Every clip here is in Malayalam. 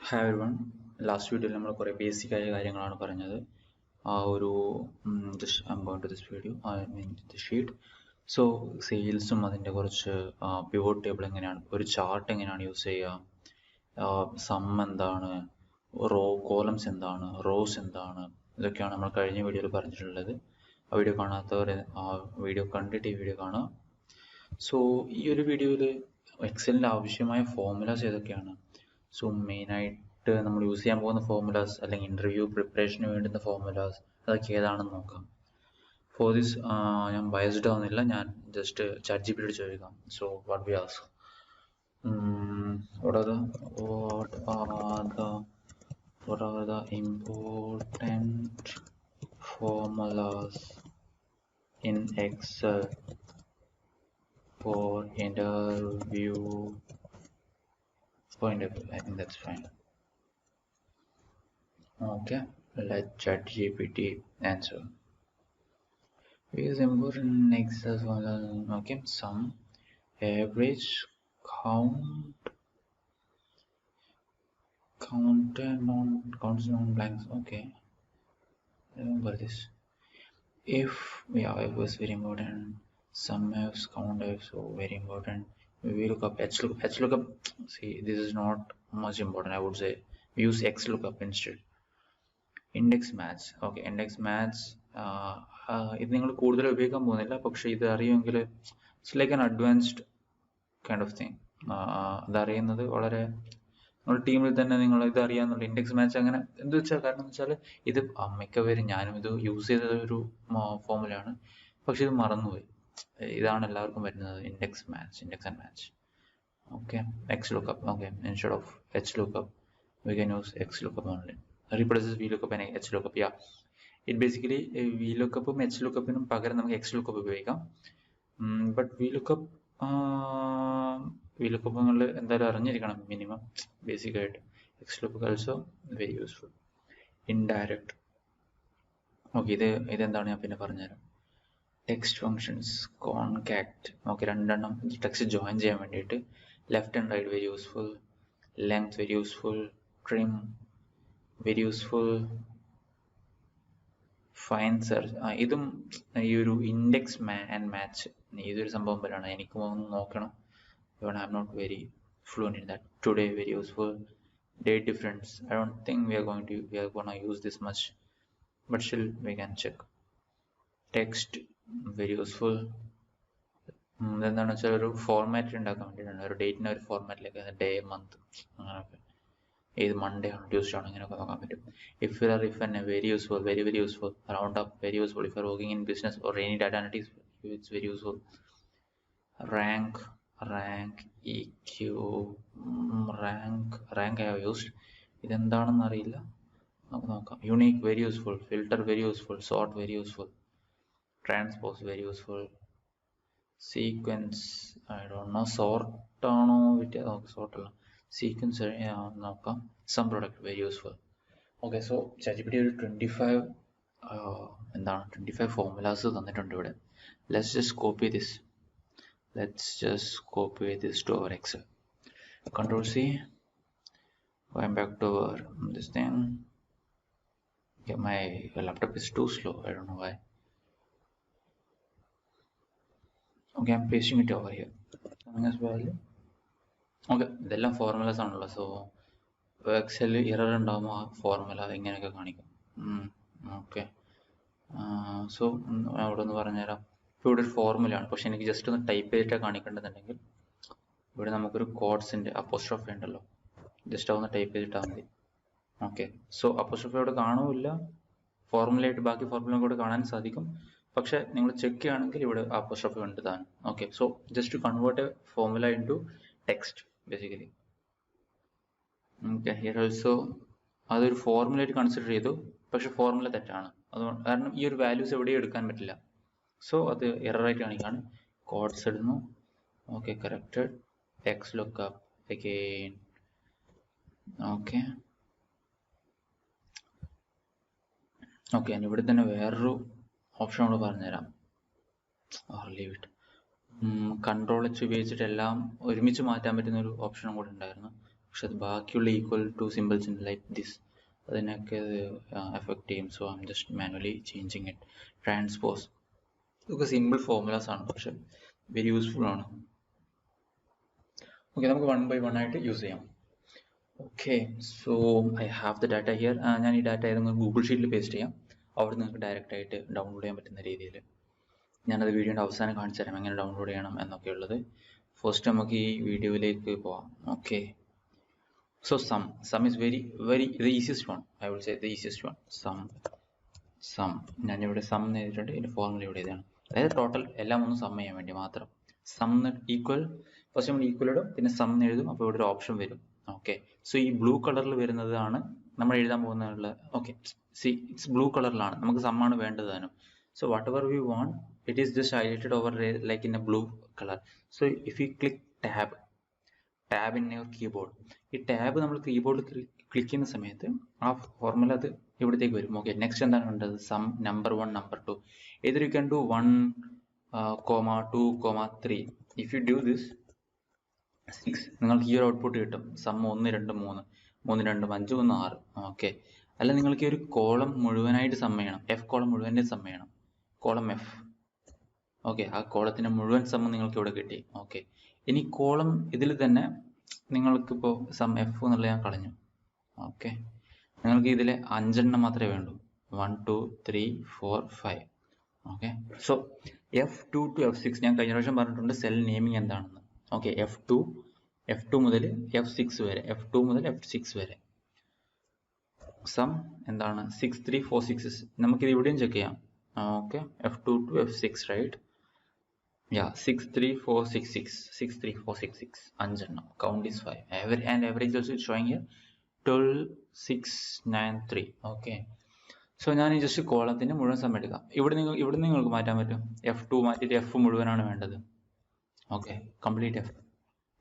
Hi everyone. ലാസ്റ്റ് വീഡിയോയിൽ നമ്മൾ കുറേ ബേസിക് ആയ കാര്യങ്ങളാണ് പറഞ്ഞത്. ആ ഒരു I'm going to this video I mean the sheet. So സെയിൽസും അതിൻ്റെ കുറച്ച് പിവോട്ട് ടേബിൾ എങ്ങനെയാണ്, ഒരു ചാർട്ട് എങ്ങനെയാണ് യൂസ് ചെയ്യുക, സം എന്താണ്, കോളംസ് എന്താണ്, റോസ് എന്താണ്, ഇതൊക്കെയാണ് നമ്മൾ കഴിഞ്ഞ വീഡിയോയിൽ പറഞ്ഞിട്ടുള്ളത്. ആ വീഡിയോ കാണാത്തവർ ആ വീഡിയോ കണ്ടിട്ട് ഈ വീഡിയോ കാണുക. സോ ഈ ഒരു വീഡിയോയിൽ എക്സലിൻ്റെ ആവശ്യമായ ഫോർമുലാസ് ഏതൊക്കെയാണ്, സോ മെയിനായിട്ട് നമ്മൾ യൂസ് ചെയ്യാൻ പോകുന്ന ഫോർമുലാസ് അല്ലെങ്കിൽ ഇൻ്റർവ്യൂ പ്രിപ്പറേഷന് വേണ്ടുന്ന ഫോർമുലാസ് അതൊക്കെ ഏതാണെന്ന് നോക്കാം. ഫോർ ദിസ് ഞാൻ ബയസ്ഡ് ആവുന്നില്ല, ഞാൻ ജസ്റ്റ് ചാറ്റ് ജിപിടി ചോദിക്കാം. So what we ask, what are the important formulas in Excel for interview? I think that's fine. Okay, let ChatGPT answer. Is important in Excel formula? Okay, sum, average, counts non blanks. Okay, remember this. If it was very important. Sum ifs, count ifs, so very important. We look up HLOOKUP. See, this is not much important, I would say. We use XLOOKUP instead. Index match. Okay, index match. ഇത് നിങ്ങൾ കൂടുതൽ ഉപയോഗിക്കാൻ പോകുന്നില്ല, പക്ഷെ ഇത് അറിയുമെങ്കിൽ it's like an advanced kind of thing. അതറിയുന്നത് വളരെ, നിങ്ങളുടെ ടീമിൽ തന്നെ നിങ്ങൾ ഇത് അറിയാന്നുള്ള ഇൻഡെക്സ് മാച്ച് അങ്ങനെ എന്ത് വെച്ചാൽ, കാരണം എന്ന് വെച്ചാൽ ഇത് മിക്കവരും, ഞാനും ഇത് യൂസ് ചെയ്ത ഒരു ഫോമുലയാണ്, പക്ഷെ ഇത് മറന്നുപോയി. ഇതാണ് എല്ലാവർക്കും വരുന്നത്, index and match. Okay, XLOOKUP. Okay, instead of HLOOKUP we can use XLOOKUP only. Replaces VLOOKUP and HLOOKUP. Yeah, it basically VLOOKUPും HLOOKUPനും പകരം നമുക്ക് XLOOKUP ഉപയോഗിക്കാം. ബട്ട് VLOOKUP നിങ്ങൾ എന്തായാലും അറിഞ്ഞിരിക്കണം മിനിമം, ബേസിക് ആയിട്ട്. XLOOKUP also very useful. Indirect. Okay, ഇതെന്താണ് ഞാൻ പിന്നെ പറഞ്ഞുതരാം. Text functions, concat. ഓക്കെ, രണ്ടെണ്ണം ടെക്സ്റ്റ് ജോയിൻ ചെയ്യാൻ വേണ്ടിയിട്ട്. Left and right very useful. Length very useful. Trim very useful. Find search. ഇതും ഈ ഒരു ഇൻഡെക്സ് ആൻഡ് മാച്ച് ഇതൊരു സംഭവം പോലെയാണ്, എനിക്ക് നോക്കണം. I am not very fluent in that. Today very useful. Date difference, I don't think we are going to use this much, but still we can check. Text very useful. എന്താണെന്ന് വെച്ചാൽ ഒരു ഫോർമാറ്റ് ഉണ്ടാക്കാൻ വേണ്ടിയിട്ടാണ്, ഒരു ഡേറ്റിനെ ഒരു ഫോർമാറ്റിലേക്ക്, ഡേ, മന്ത്, അങ്ങനെയൊക്കെ, ഏത് മൺഡേ ആണ്, ട്യൂസ്ഡേ ആണ്, അങ്ങനെയൊക്കെ നോക്കാൻ പറ്റും. if and very useful, very useful. Round up very useful if you are working in business or any data analytics, it's very useful. Rank, EQ, rank I have used. ഇതെന്താണെന്ന് അറിയില്ല, നമുക്ക് നോക്കാം. Unique very useful. Filter very useful. Sort very useful. Transpose very useful. Sequence I don't know, sort ആണോ സോർട്ട് അല്ല, സീക്വൻസ് നോക്കാം. Sum product very useful. Okay, so ChatGPT ഒരു 25 ഫോർമുലാസ് തന്നിട്ടുണ്ട് ഇവിടെ. Let's just copy this to our Excel. Control C. Going back to this thing. Yeah, my laptop is too slow, I don't know why. Okay, I'm pasting it over here. Something as well. Okay, ഇതെല്ലാം ഫോർമുലാസ് ആണല്ലോ. സോ എക്സൽ എറർ ഉണ്ടാകുമ്പോൾ ആ ഫോർമുല ഇങ്ങനെയൊക്കെ കാണിക്കും. ഓക്കെ, സോ അവിടെ ഒന്ന് പറഞ്ഞുതരാം. ഇപ്പോൾ ഇവിടെ ഒരു ഫോർമുലയാണ്, പക്ഷെ എനിക്ക് ജസ്റ്റ് ഒന്ന് ടൈപ്പ് ചെയ്തിട്ട് കാണിക്കേണ്ടതുണ്ടെങ്കിൽ ഇവിടെ നമുക്കൊരു കോഡ്സിൻ്റെ അപ്പോസ്ട്രോഫി ഉണ്ടല്ലോ, ജസ്റ്റ് അതൊന്ന് ടൈപ്പ് ചെയ്തിട്ടാൽ മതി. ഓക്കെ, സോ അപ്പോസ്ട്രോഫി അവിടെ കാണുമില്ല, ഫോർമുലയായിട്ട് ബാക്കി ഫോർമുല കൂടെ കാണാൻ സാധിക്കും, പക്ഷെ നിങ്ങൾ ചെക്ക് ചെയ്യുകയാണെങ്കിൽ ഇവിടെ അപ്പോസ്ട്രോഫി ഉണ്ട് താൻ. Okay, so just to convert a formula into text basically. Okay, here also അതൊരു ഫോർമുലയായിട്ട് കൺസിഡർ ചെയ്തു, പക്ഷെ ഫോർമുല തെറ്റാണ്. അതുകൊണ്ട് കാരണം ഈ ഒരു വാല്യൂസ് എവിടെയും എടുക്കാൻ പറ്റില്ല, സോ അത് എററായിട്ട് കാണിക്കാണ്. കോഡ്സ് ഇടുന്നു. Okay, corrected. XLOOKUP again. Okay, ഞാൻ ഇവിടെ തന്നെ വേറൊരു ഓപ്ഷൻ കൂടെ പറഞ്ഞുതരാം. Leave it. കൺട്രോൾ H ഉപയോഗിച്ചിട്ട് എല്ലാം ഒരുമിച്ച് മാറ്റാൻ പറ്റുന്ന ഒരു ഓപ്ഷനും കൂടെ ഉണ്ടായിരുന്നു, പക്ഷെ അത് ബാക്കിയുള്ള ഈക്വൽ ടു സിമ്പിൾസ് ഉണ്ട് ലൈക്ക് ദിസ്, അതിനൊക്കെ എഫക്റ്റ് ചെയ്യും. So I am just manually changing it. Transpose ഇതൊക്കെ സിമ്പിൾ ഫോർമുലാസ് ആണ്, പക്ഷെ വെരി യൂസ്ഫുൾ ആണ്. ഓക്കെ, നമുക്ക് 1 by 1 ആയിട്ട് യൂസ് ചെയ്യാം. Okay, so I have the data here. ഞാൻ ഈ ഡാറ്റ ഏതെങ്കിലും ഗൂഗിൾ ഷീറ്റിൽ പേസ്റ്റ് ചെയ്യാം, അവിടെ നിങ്ങൾക്ക് ഡയറക്റ്റ് ആയിട്ട് ഡൗൺലോഡ് ചെയ്യാൻ പറ്റുന്ന രീതിയിൽ. ഞാനത് വീഡിയോയുടെ അവസാനം കാണിച്ചു തരാം എങ്ങനെ ഡൗൺലോഡ് ചെയ്യണം എന്നൊക്കെ ഉള്ളത്. ഫസ്റ്റ് നമുക്ക് ഈ വീഡിയോയിലേക്ക് പോവാം. Okay, so sum is very the easiest one. I will say the easiest one. Sum ഞാനിവിടെ സം എഴുതിയിട്ടുണ്ട്, ഇതിൻ്റെ ഫോർമുല ഇവിടെ ഇതാണ്. അതായത് ടോട്ടൽ എല്ലാം ഒന്ന് സം ചെയ്യാൻ വേണ്ടി മാത്രം. സം ഈക്വൽ, ഫസ്റ്റ് നമ്മൾ ഈക്വൽ ഇടും, പിന്നെ സം എഴുതും, അപ്പോൾ ഇവിടെ ഒരു ഓപ്ഷൻ വരും. ഓക്കെ, സോ ഈ ബ്ലൂ കളറിൽ വരുന്നതാണ് നമ്മൾ എഴുതാൻ പോകുന്നുള്ള. ഓക്കെ, സി ഇറ്റ്സ് ബ്ലൂ കളറിലാണ്, നമുക്ക് സം ആണ് വേണ്ടത് താനും. So what ever we want it is just highlighted over like in A blue colour. So if you click tab in your keyboard, ഈ ടാബ് നമ്മൾ കീബോർഡിൽ ക്ലിക്ക് ചെയ്യുന്ന സമയത്ത് ആ ഫോർമുല അത് ഇവിടത്തേക്ക് വരും. ഓക്കെ, നെക്സ്റ്റ് എന്താണ് വേണ്ടത്? Sum number 1 number 2. either you can do 1, 2, 3. if you do this 6, നിങ്ങൾക്ക് ഈ ഒരു ഔട്ട്പുട്ട് കിട്ടും. സം 1, 2, 3, 3, 2, 5, 1, 6. ഓക്കെ, അല്ല നിങ്ങൾക്ക് ഈ ഒരു കോളം മുഴുവനായിട്ട് സം ചെയ്യണം, എഫ് കോളം മുഴുവനായിട്ട് സം ചെയ്യണം, കോളം എഫ്. ഓക്കെ, ആ കോളത്തിന്റെ മുഴുവൻ സം നിങ്ങൾക്ക് ഇവിടെ കിട്ടി. ഓക്കെ, ഇനി കോളം ഇതിൽ തന്നെ നിങ്ങൾക്കിപ്പോൾ സം എഫ് എന്നുള്ളത് ഞാൻ കളഞ്ഞു. ഓക്കെ, നിങ്ങൾക്ക് ഇതിൽ 5 എണ്ണം മാത്രമേ വേണ്ടൂ. 1, 2, 3, 4, 5. Okay, so F2 to F6 ഞാൻ കഴിഞ്ഞ പ്രാവശ്യം പറഞ്ഞിട്ടുണ്ട് സെൽ നെയിമിങ് എന്താണെന്ന്. ഓക്കെ, F2 മുതൽ F6 വരെ, F2 മുതൽ F6 വരെ സം എന്താണ്? 6, 3, 4, 6. നമുക്കിത് ഇവിടെയും ചെക്ക് ചെയ്യാം. Okay, F2 to F6 right. Yeah, 6, 3, 4, 6, 6. 6, 3, 4, 6, 6. 5 എണ്ണം. Count is 5. And average also is showing here 12, 6, 9, 3. Okay. So ഞാൻ ഈ ജസ്റ്റ് കോളത്തിന്റെ മുഴുവൻ സം എടുക്കാം. ഇവിടെ നിങ്ങൾക്ക് മാറ്റാൻ പറ്റും. F2 മാറ്റിയിട്ട് F മുഴുവനാണ് വേണ്ടത്. Okay, complete F.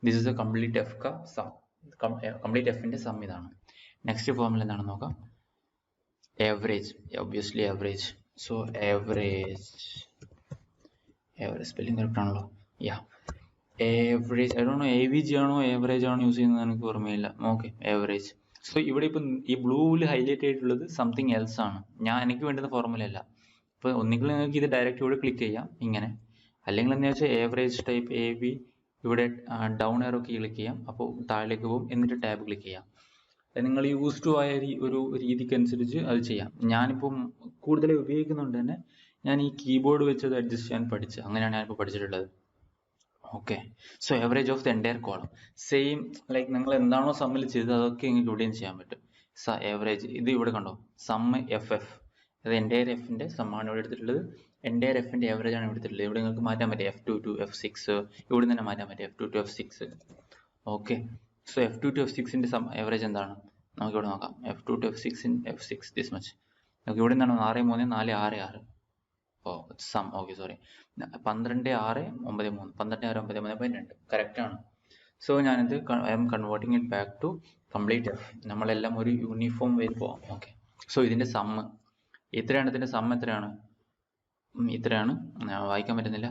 This is a complete F ക സം. കംപ്ലീറ്റ് എഫിന്റെ സം ഇതാണ്. നെക്സ്റ്റ് ഫോർമുല എന്താണെന്ന് നോക്കാം. Average, obviously average. So average spelling correct ആണല്ലോ. Yeah, average. I don't know AVG ആണോ ആവറേജ് ആണോ യൂസ് ചെയ്യുന്നത് എനിക്ക് ഓർമ്മയില്ല. Okay, average. സോ ഇവിടെ ഇപ്പം ഈ ബ്ലൂവിൽ ഹൈലൈറ്റ് ആയിട്ടുള്ളത് സംതിങ് എൽസ് ആണ്, എനിക്ക് വേണ്ടുന്ന ഫോർമുല അല്ല. ഇപ്പൊ ഒന്നുകിൽ നിങ്ങൾക്ക് ഇത് ഡയറക്റ്റ് ഇവിടെ ക്ലിക്ക് ചെയ്യാം ഇങ്ങനെ, അല്ലെങ്കിൽ എന്താ വെച്ചാൽ ആവറേജ് ടൈപ്പ് AB ഇവിടെ ഡൗൺ എറോ കീ ക്ലിക്ക് ചെയ്യാം, അപ്പോൾ താഴേക്ക് പോകും, എന്നിട്ട് ടാബ് ക്ലിക്ക് ചെയ്യാം. നിങ്ങൾ യൂസ് ടു ആയ ഒരു രീതിക്ക് അനുസരിച്ച് അത് ചെയ്യാം. ഞാനിപ്പം കൂടുതൽ ഉപയോഗിക്കുന്നുണ്ട് തന്നെ ഞാൻ ഈ കീബോർഡ് വെച്ച് അത് അഡ്ജസ്റ്റ് ചെയ്യാൻ പഠിച്ചു. അങ്ങനെയാണ് ഞാനിപ്പോൾ പഠിച്ചിട്ടുള്ളത്. Okay, so average of the entire column same like നിങ്ങൾ എന്താണോ സമ്മിൽ ചെയ്തത് അതൊക്കെ നിങ്ങൾക്ക് ഇവിടെയും ചെയ്യാൻ പറ്റും. ആവറേജ് ഇത് ഇവിടെ കണ്ടോ, സം FF, അത് എൻറ്റയർ എഫിന്റെ സമ്മാണ് ഇവിടെ എടുത്തിട്ടുള്ളത്, എൻറ്റയർ എഫിന്റെ ആവറേജ് ആണ് എടുത്തിട്ടുള്ളത്. ഇവിടെ നിങ്ങൾക്ക് മാറ്റാൻ പറ്റും F2 to F6, ഇവിടെ തന്നെ മാറ്റാൻ പറ്റും F2 to F6. Okay, so F2 to F6ന്റെ ആവറേജ് എന്താണ് നമുക്ക് ഇവിടെ നോക്കാം. F2 to F6 this much. നമുക്ക് ഇവിടെ എന്താണ് 6, 3, 4, 6, 6. Sum okay, sorry, 12, 6, 9, 3, 12, 6, 9, 3, 12. കറക്റ്റ് ആണ്. സോ ഞാനിത് I'm converting it back to complete F. നമ്മളെല്ലാം ഒരു യൂണിഫോം വേയിൽ പോവാം. ഓക്കെ, സോ ഇതിന്റെ സമ്മ് എത്രയാണ്? ഇതിന്റെ സം എത്രയാണ്? ഇത്രയാണ്, വായിക്കാൻ പറ്റുന്നില്ല.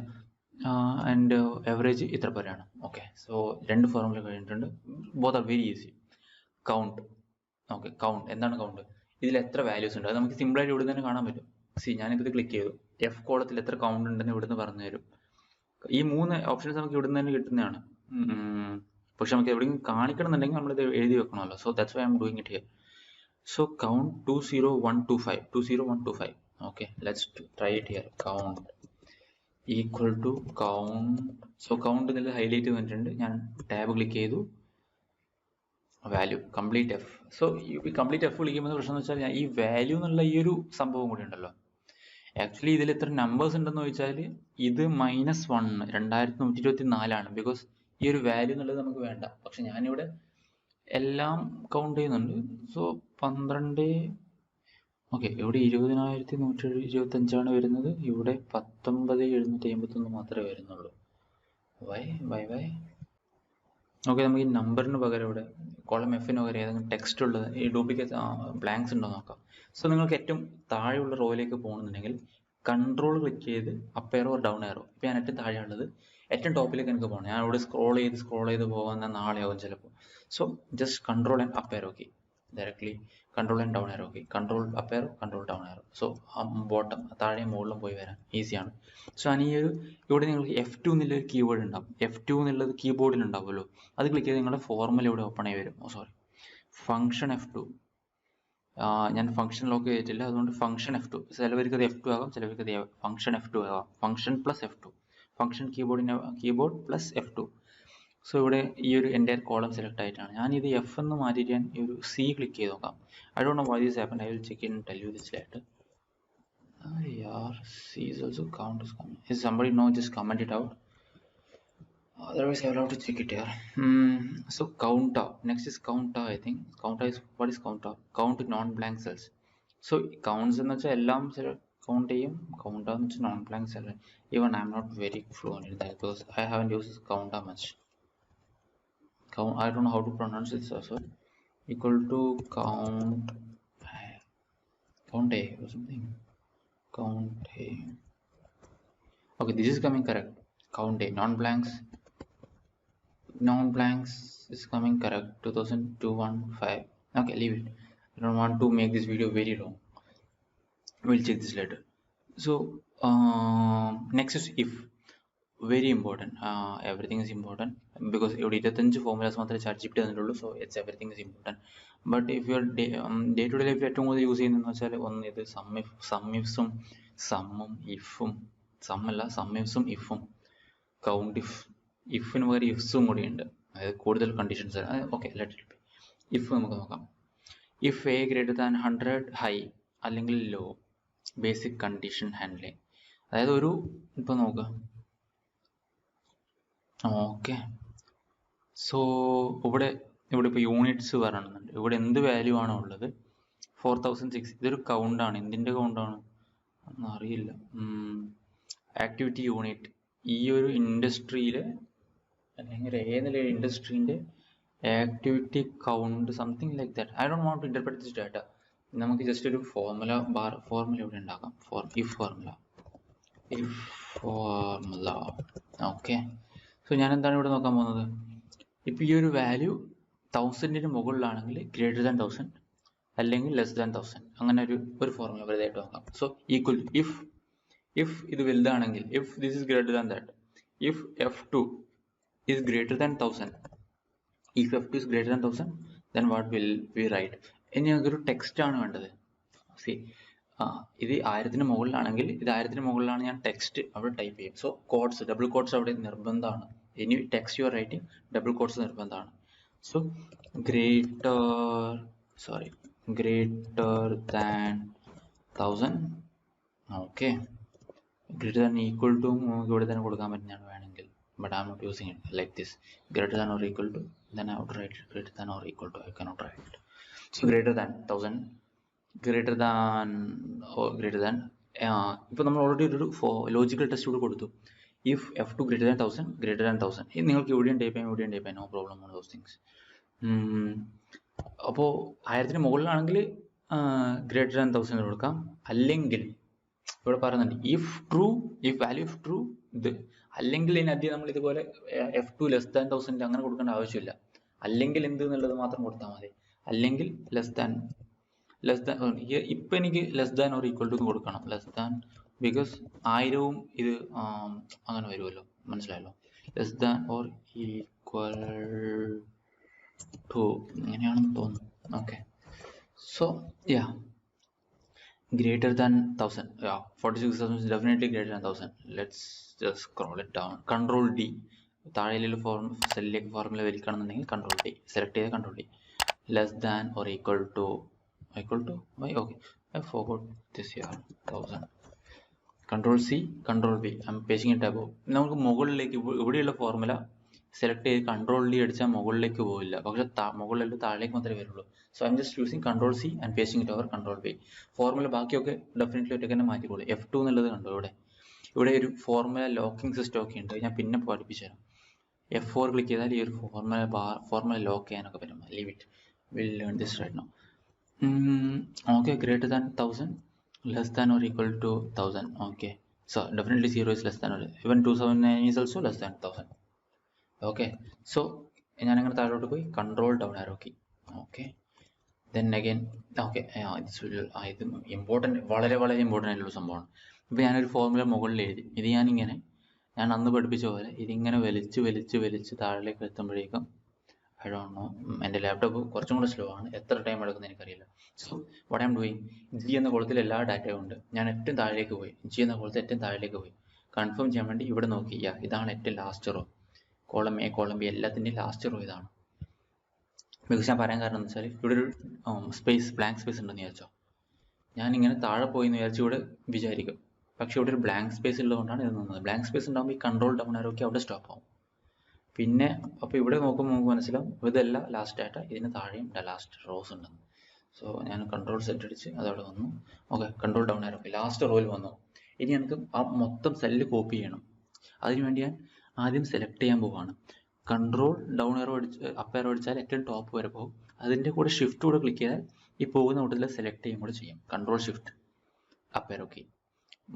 ആൻഡ് ആവറേജ് ഇത്ര പോലെയാണ്. ഓക്കെ, സോ 2 ഫോർമുല കഴിഞ്ഞിട്ടുണ്ട്. Both are very easy. Count. Okay, count എന്താണ് കൗണ്ട്? ഇതിൽ എത്ര വാല്യൂസ് ഉണ്ട് അത് നമുക്ക് സിമ്പിളായിട്ട് ഇവിടെ തന്നെ കാണാൻ പറ്റും. ഞാനിപ്പോൾ ഇത് ക്ലിക്ക് ചെയ്തു, F കോളത്തിൽ എത്ര കൗണ്ട് ഉണ്ടെന്ന് ഇവിടുന്ന് പറഞ്ഞു തരും. ഈ 3 ഓപ്ഷൻസ് നമുക്ക് ഇവിടുന്ന് തന്നെ കിട്ടുന്നതാണ്. പക്ഷെ നമുക്ക് എവിടെയും കാണിക്കണം എന്നുണ്ടെങ്കിൽ നമ്മളിത് എഴുതി വെക്കണമല്ലോ. So that's why I'm doing it here. So count 20125, 20125. Okay, let's try it here. Count equal to count. So count ഇതിൽ ഹൈലൈറ്റ് വന്നിട്ടുണ്ട്. ഞാൻ ടാബ് ക്ലിക്ക് ചെയ്തു, വാല്യൂ കംപ്ലീറ്റ് എഫ്. സോ ഈ കംപ്ലീറ്റ് എഫ് വിളിക്കുമ്പോൾ പ്രശ്നം എന്ന് വെച്ചാൽ ഈ വാല്യൂ എന്നുള്ള ഈ ഒരു സംഭവം കൂടി ഉണ്ടല്ലോ. ആക്ച്വലി ഇതിൽ എത്ര നമ്പേഴ്സ് ഉണ്ടെന്ന് ചോദിച്ചാൽ ഇത് -1 2124 ബിക്കോസ് ഈ ഒരു വാല്യൂ എന്നുള്ളത് നമുക്ക് വേണ്ട. പക്ഷെ ഞാനിവിടെ എല്ലാം കൗണ്ട് ചെയ്യുന്നുണ്ട്. സോ 12. ഓക്കെ, ഇവിടെ 20,125 വരുന്നത്, ഇവിടെ 19,751 മാത്രമേ വരുന്നുള്ളൂ. വൈ. ഓക്കെ, നമുക്ക് ഈ നമ്പറിന് പകരം ഇവിടെ കോളം എഫിന് പകരം ഏതെങ്കിലും ടെക്സ്റ്റ് ഉള്ളത് ഈ ഡ്യൂപ്ലിക്കേറ്റ് ബ്ലാങ്ക്സ് ഉണ്ടോ നോക്കാം. സോ നിങ്ങൾക്ക് ഏറ്റവും താഴെയുള്ള റോയിലേക്ക് പോകണമെന്നുണ്ടെങ്കിൽ കൺട്രോൾ ക്ലിക്ക് ചെയ്ത് അപ്പ് എയറോ ഡൗൺ എയറോ. ഇപ്പം ഞാൻ ഏറ്റവും താഴെയുള്ളത്, ഏറ്റവും ടോപ്പിലേക്ക് എനിക്ക് പോകണം. ഞാൻ ഇവിടെ സ്ക്രോൾ ചെയ്ത് പോകാൻ നാളെ ആവും ചിലപ്പോൾ. So just control and up arrow key directly, control and down arrow key, control up arrow, control down arrow. So bottom താഴെ മുകളിലും പോയി വരാൻ ഈസിയാണ്. സോ ഈ ഒരു ഇവിടെ നിങ്ങൾക്ക് F2 എന്നുള്ളൊരു കീബോർഡ് ഉണ്ടാവും. F2 എന്നുള്ളത് കീബോർഡിൽ ഉണ്ടാവുമല്ലോ, അത് ക്ലിക്ക് ചെയ്ത് നിങ്ങളുടെ ഫോർമുല ഇവിടെ ഓപ്പൺ ആയി വരും. Function F2. ഞാൻ ഫംഗ്ഷൻ ലോക്ക് ചെയ്തിട്ടില്ല, അതുകൊണ്ട് ഫംഗ്ഷൻ F2. ചിലവർക്ക് അത് F2 ആകാം, ചിലവർക്ക് അത് ഫംഗ്ഷൻ F2 ആകാം. Function plus F2, function keyboard plus F2. So ഇവിടെ ഈ ഒരു എൻ്റെ കോളം സെലക്ട് ആയിട്ടാണ്. ഞാൻ ഇത് എഫ് എന്ന് മാറ്റിയിട്ട് ഞാൻ ഈ ഒരു സി ക്ലിക്ക് ചെയ്ത് നോക്കാം. I don't no why this happen. I will check in tell you this later. C is also count is coming. Is somebody know, just comment it out. Otherwise I will have to check it here. So counter, next is counter. I think counter is, what is counter? Count non-blank cells. So counts എന്ന് വെച്ചാൽ എല്ലാം count ചെയ്യും. Counter എന്ന് വെച്ചാൽ non-blank cell. Even I am not very fluent in that because I haven't used counter much. I don't know how to pronounce it also. Equal to count A or something. Count A. Okay, this is coming correct. Count A. Non-blanks is coming correct. 2215. Okay, leave it. I don't want to make this video very long. We'll check this later. So next is if. Very important. Everything is important because ഇവിടെ 25 ഫോർമുലാസ് മാത്രമേ ChatGPT തന്നിട്ടുള്ളൂ. So it's everything is important. But if your day to day ലൈഫിൽ ഏറ്റവും കൂടുതൽ യൂസ് ചെയ്യുന്നതെന്ന് വെച്ചാൽ ഒന്ന് ഇത് സമ്മിഫ്സും ഇഫും കൗണ്ട് ഇഫിന് പകരം ഇഫ്സും കൂടി ഉണ്ട്. അതായത് കൂടുതൽ കണ്ടീഷൻസ്. ഓക്കെ, ലെറ്റ് ഇഫ് നമുക്ക് നോക്കാം. If A greater than 100 high അല്ലെങ്കിൽ ലോ, ബേസിക് കണ്ടീഷൻ ഹാൻഡ്ലിങ്. അതായത് ഒരു ഇപ്പം നോക്കുക. ഓക്കെ, സോ ഇവിടെ ഇപ്പോൾ യൂണിറ്റ്സ് പറയണമെന്നുണ്ട്. ഇവിടെ എന്ത് വാല്യൂ ആണോ ഉള്ളത് 4006. ഇതൊരു കൗണ്ടാണ്. എന്തിൻ്റെ കൗണ്ടാണ് ഒന്നും അറിയില്ല. Activity unit. ഈ ഒരു ഇൻഡസ്ട്രിയിലെ അല്ലെങ്കിൽ ഏതെങ്കിലും ഇൻഡസ്ട്രീൻ്റെ activity count, something like that. I don't want to interpret this data. നമുക്ക് ജസ്റ്റ് ഒരു ഫോർമുല ഇവിടെ ഉണ്ടാക്കാം. If formula. ഓക്കെ, സോ ഞാൻ എന്താണ് ഇവിടെ നോക്കാൻ പോകുന്നത്. ഇപ്പോൾ ഈ ഒരു വാല്യൂ 1000-ന് മുകളിലാണെങ്കിൽ ഗ്രേറ്റർ ദാൻ 1000 അല്ലെങ്കിൽ ലെസ് ദാൻ 1000, അങ്ങനെ ഒരു ഫോർമുല വെറുതായിട്ട് നോക്കാം. സോ ഈക്വൽ ടു ഇഫ് ഇത് വലുതാണെങ്കിൽ, if this is greater than that, if F2 is greater than 1000, if F2 is greater than 1000, then what will we write? ഇനി ഞങ്ങൾക്കൊരു ടെക്സ്റ്റ് ആണ് വേണ്ടത്. ഇത് 1000-ന് മുകളിലാണെങ്കിൽ, ഇത് 1000-ന് മുകളിലാണ്, ഞാൻ ടെക്സ്റ്റ് അവിടെ ടൈപ്പ് ചെയ്യും. സോ കോഡ്സ്, ഡബിൾ കോഡ്സ് അവിടെ നിർബന്ധമാണ്. ഇനി text you are writing, double quotes നിർബന്ധമാണ്. So greater than 1000. Okay, greater than equal to ഇവിടെ തന്നെ കൊടുക്കാൻ പറ്റുന്നതാണ് വേണമെങ്കിൽ. But I am not using it like this. Greater than or equal to, then I have to write greater than or equal to. I cannot write it. So greater than 1000, greater than or greater than. ഇപ്പോൾ നമ്മൾ ഓൾറെഡി ഒരു ലോജിക്കൽ ടെസ്റ്റ് കൂടെ കൊടുത്തു. If F2 greater than 1000, greater than 1000. ഇത് നിങ്ങൾക്ക് എവിടെയും ടൈപ്പ് ചെയ്യാം, no problem on those things. അപ്പോൾ 1000-ന് മുകളിലാണെങ്കിൽ ഗ്രേറ്റർ ദാൻ 1000 കൊടുക്കാം. അല്ലെങ്കിൽ ഇവിടെ പറയുന്നുണ്ട് ഇഫ് വാല്യൂ ഓഫ് ട്രൂ ഇത്, അല്ലെങ്കിൽ ഇതിനകത്ത് നമ്മൾ ഇതുപോലെ F2 ലെസ് ദാൻ 1000 അങ്ങനെ കൊടുക്കേണ്ട ആവശ്യമില്ല. അല്ലെങ്കിൽ എന്ത് എന്നുള്ളത് മാത്രം കൊടുത്താൽ മതി. അല്ലെങ്കിൽ ലെസ് ദാൻ ഇപ്പം എനിക്ക് less than or equal to കൊടുക്കണം. ലെസ് ദാൻ ബിക്കോസ് 1000-ഉം ഇത് അങ്ങനെ വരുമല്ലോ, മനസ്സിലായല്ലോ. Less than or equal to ഇങ്ങനെയാണെന്ന് തോന്നുന്നു. Okay, so yeah, greater than 1000. 46,000 is definitely greater than 1000. Let's just scroll it down. Control D. താഴെയുള്ള സെല്ലിലേക്ക് ഫോർമുല വരികയാണെന്നുണ്ടെങ്കിൽ Control D സെലക്ട് ചെയ്ത് Control D. Less than or equal to why? Okay, I forgot this here. 1000. Control C, Control V. I'm pasting it above. നമുക്ക് മുകളിലേക്ക് ഇവിടെയുള്ള ഫോർമുല സെലക്ട് ചെയ്ത് Control D അടിച്ചാൽ മുകളിലേക്ക് പോവില്ല, പക്ഷെ മുകളിലുള്ള താഴേക്ക് മാത്രമേ വരുള്ളൂ. So I am just using Control C and pasting it over Control V. Formula ബാക്കിയൊക്കെ ഡെഫിനറ്റ്ലി ഒറ്റയ്ക്ക് തന്നെ മാറ്റിക്കോളൂ. F2 എന്നുള്ളത് കണ്ടോ, ഇവിടെ ഒരു ഫോർമുല ലോക്കിംഗ് സിസ്റ്റം ഒക്കെ ഉണ്ട്. ഞാൻ പിന്നെ പഠിപ്പിച്ചു തരാം. F4 ക്ലിക്ക് ചെയ്താൽ ഈ ഒരു ഫോർമുല ലോക്ക് ചെയ്യാനൊക്കെ പറ്റും. Leave it, will learn this right now. Okay, greater than 1000, less than or equal to 1000. Okay, so definitely 0 is less than or even 279 is also less than 1000. Okay, so ഞാനങ്ങനെ താഴോട്ട് പോയി control down arrow key. Okay, then again okay, ഇത് ഇമ്പോർട്ടൻറ്റ്, വളരെ വളരെ ഇമ്പോർട്ടൻ്റ് ആയിട്ടുള്ള സംഭവമാണ്. ഇപ്പോൾ ഞാനൊരു ഫോർമുല മുകളിൽ എഴുതി, ഇത് ഞാൻ അന്ന് പഠിപ്പിച്ച പോലെ ഇതിങ്ങനെ വലിച്ച് വലിച്ച് വലിച്ച് താഴേക്ക് എത്തുമ്പോഴേക്കും ഐ ഡോണ്ട് നോ, എൻ്റെ ലാപ്ടോപ്പ് കുറച്ചും കൂടെ സ്ലോ ആണ്, എത്ര ടൈം എടുക്കുന്നത് എനിക്കറിയില്ല. So what I am doing, G എന്ന കോളത്തിൽ എല്ലാ ഡാറ്റയും ഉണ്ട്. ഞാൻ ഏറ്റവും താഴേക്ക് പോയി, ജി എന്ന കോളത്തിൽ ഏറ്റവും താഴേക്ക് പോയി കൺഫേം ചെയ്യാൻ വേണ്ടി ഇവിടെ നോക്കി, ഇതാണ് ഏറ്റവും last raw, column A column B എല്ലാത്തിൻ്റെയും ലാസ്റ്റ് റോ ഇതാണ്. ബിക്കോസ് ഞാൻ പറയാൻ കാരണം എന്ന് വെച്ചാൽ ഇവിടെ ഒരു ബ്ലാങ്ക് സ്പേസ് ഉണ്ടെന്ന് വിചാരിച്ചോ, ഞാനിങ്ങനെ താഴെ പോയി എന്ന് ഇവിടെ വിചാരിക്കും, പക്ഷെ ഇവിടെ ഒരു ബ്ലാങ്ക് സ്പേസ് ഉള്ളതുകൊണ്ടാണ് ഇത് നിന്നത്. ബ്ലാങ്ക് സ്പേസ് ഉണ്ടാകുമ്പോൾ ഈ കൺട്രോൾ ഡൗൺ ആരോക്കെ അവിടെ സ്റ്റോപ്പ് ആവും. പിന്നെ അപ്പോൾ ഇവിടെ നോക്കുമ്പോൾ നമുക്ക് മനസ്സിലാവും ഇതല്ല ലാസ്റ്റ് ഡാറ്റ, ഇതിന് താഴെയും ലാസ്റ്റ് റോസ് ഉണ്ടെന്ന്. സോ ഞാൻ കൺട്രോൾ സെറ്റ് അടിച്ച് അതവിടെ വന്നു. ഓക്കെ, കൺട്രോൾ ഡൗൺ ആരോക്കെ ലാസ്റ്റ് റോയിൽ വന്നു. ഇനി എനിക്ക് ആ മൊത്തം സെല്ല് കോപ്പി ചെയ്യണം. അതിനുവേണ്ടി ഞാൻ ആദ്യം സെലക്ട് ചെയ്യാൻ പോവുകയാണ്. കൺട്രോൾ ഡൗൺ എറോ അപ്പ് എറോ അടിച്ചാൽ ഏറ്റവും ടോപ്പ് വരെ പോകും. അതിൻ്റെ കൂടെ ഷിഫ്റ്റ് കൂടെ ക്ലിക്ക് ചെയ്താൽ ഈ പോകുന്ന കൂട്ടത്തിൽ സെലക്ട് ചെയ്യും കൂടെ ചെയ്യും. കൺട്രോൾ ഷിഫ്റ്റ് അപ്പ് എറോ കീ,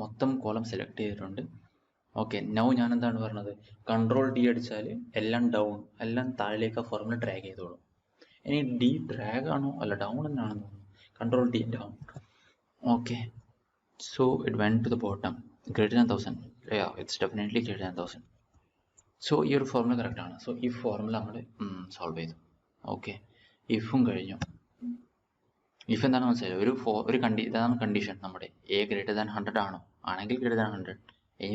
മൊത്തം കോളം സെലക്ട് ചെയ്തിട്ടുണ്ട്. ഓക്കെ, നൗ ഞാൻ എന്താണ് പറഞ്ഞത്, കൺട്രോൾ ഡി അടിച്ചാൽ എല്ലാം ഡൗൺ, എല്ലാം താഴേക്ക് ഫോർമുല ഡ്രാഗ് ചെയ്തോളും. ഇനി ഡി ഡ്രാഗ് ആണോ അല്ല ഡൗൺ എന്നാണെന്ന് തോന്നുന്നു, control D down. Okay, so it went to the bottom, greater than 1000. It's definitely greater than 1000. So ഈ ഒരു ഫോർമുല കറക്റ്റ് ആണ്. സോ ഈ ഫോർമുല നമ്മൾ സോൾവ് ചെയ്തു. ഓക്കെ, ഇഫും കഴിഞ്ഞു. ഇഫ് എന്താണെന്ന് മനസ്സിലായി, ഇതാണ് കണ്ടീഷൻ നമ്മുടെ, എ ഗ്രേറ്റർ ദാൻ 100 ആണോ, ആണെങ്കിൽ ഗ്രേറ്റർ ദാൻ 100.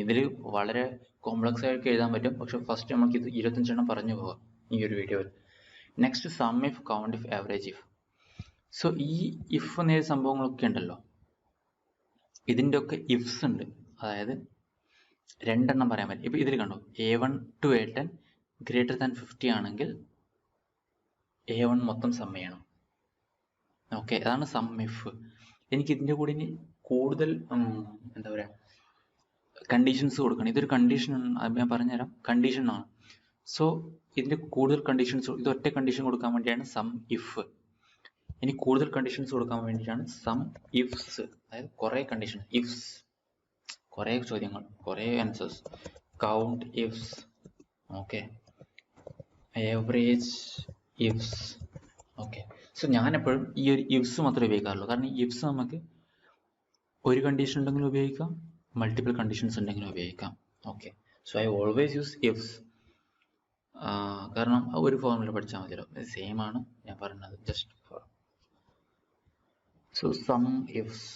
ഇതിൽ വളരെ കോംപ്ലക്സ് ആയിട്ട് എഴുതാൻ പറ്റും, പക്ഷെ ഫസ്റ്റ് നമുക്ക് ഇത് 25 പറഞ്ഞു പോകാം ഈ ഒരു വീഡിയോയിൽ. Next sum if, count if, average if. So ഈ ഇഫ് എന്ന സംഭവങ്ങളൊക്കെ ഉണ്ടല്ലോ, ഇതിൻ്റെ ഒക്കെ ഇഫ്സ് ഉണ്ട്. അതായത് രണ്ടെണ്ണം പറയാൻ പറ്റും. ഇപ്പൊ ഇതിൽ കണ്ടോ, A1 to A10 greater than 50 ആണെങ്കിൽ A1 മൊത്തം സം ചെയ്യണം. ഓക്കെ, അതാണ് സം ഇഫ്. എനിക്ക് ഇതിൻ്റെ കൂടെ ഇനി കൂടുതൽ എന്താ പറയുക കണ്ടീഷൻസ് കൊടുക്കണം. ഇതൊരു കണ്ടീഷൻ, ഞാൻ പറഞ്ഞുതരാം, കണ്ടീഷൻ ആണ്. സോ ഇതിൻ്റെ കൂടുതൽ കണ്ടീഷൻസ്, ഇത് ഒറ്റ കണ്ടീഷൻ കൊടുക്കാൻ വേണ്ടിയാണ് സം ഇഫ്. ഇനി കൂടുതൽ കണ്ടീഷൻസ് കൊടുക്കാൻ വേണ്ടിയിട്ടാണ് സം ഇഫ്സ്. അതായത് കുറേ കണ്ടീഷൻ, ഇഫ്സ്, കുറേ ചോദ്യങ്ങൾ, കുറേ answers, count ifs, okay, average ifs. Okay, so ഞാനെപ്പോഴും ഈ ഒരു ഇഫ്സ് മാത്രമേ ഉപയോഗിക്കാറുള്ളൂ. കാരണം ഈ ഇഫ്സ് നമുക്ക് ഒരു കണ്ടീഷൻ ഉണ്ടെങ്കിലും ഉപയോഗിക്കാം, മൾട്ടിപ്പിൾ കണ്ടീഷൻസ് ഉണ്ടെങ്കിലും ഉപയോഗിക്കാം. Okay, so I always use ifs. കാരണം ഒരു ഫോർമുല പഠിച്ചാൽ മതിയല്ലോ, സെയിം ആണ് ഞാൻ പറഞ്ഞത്, just for. So sum ifs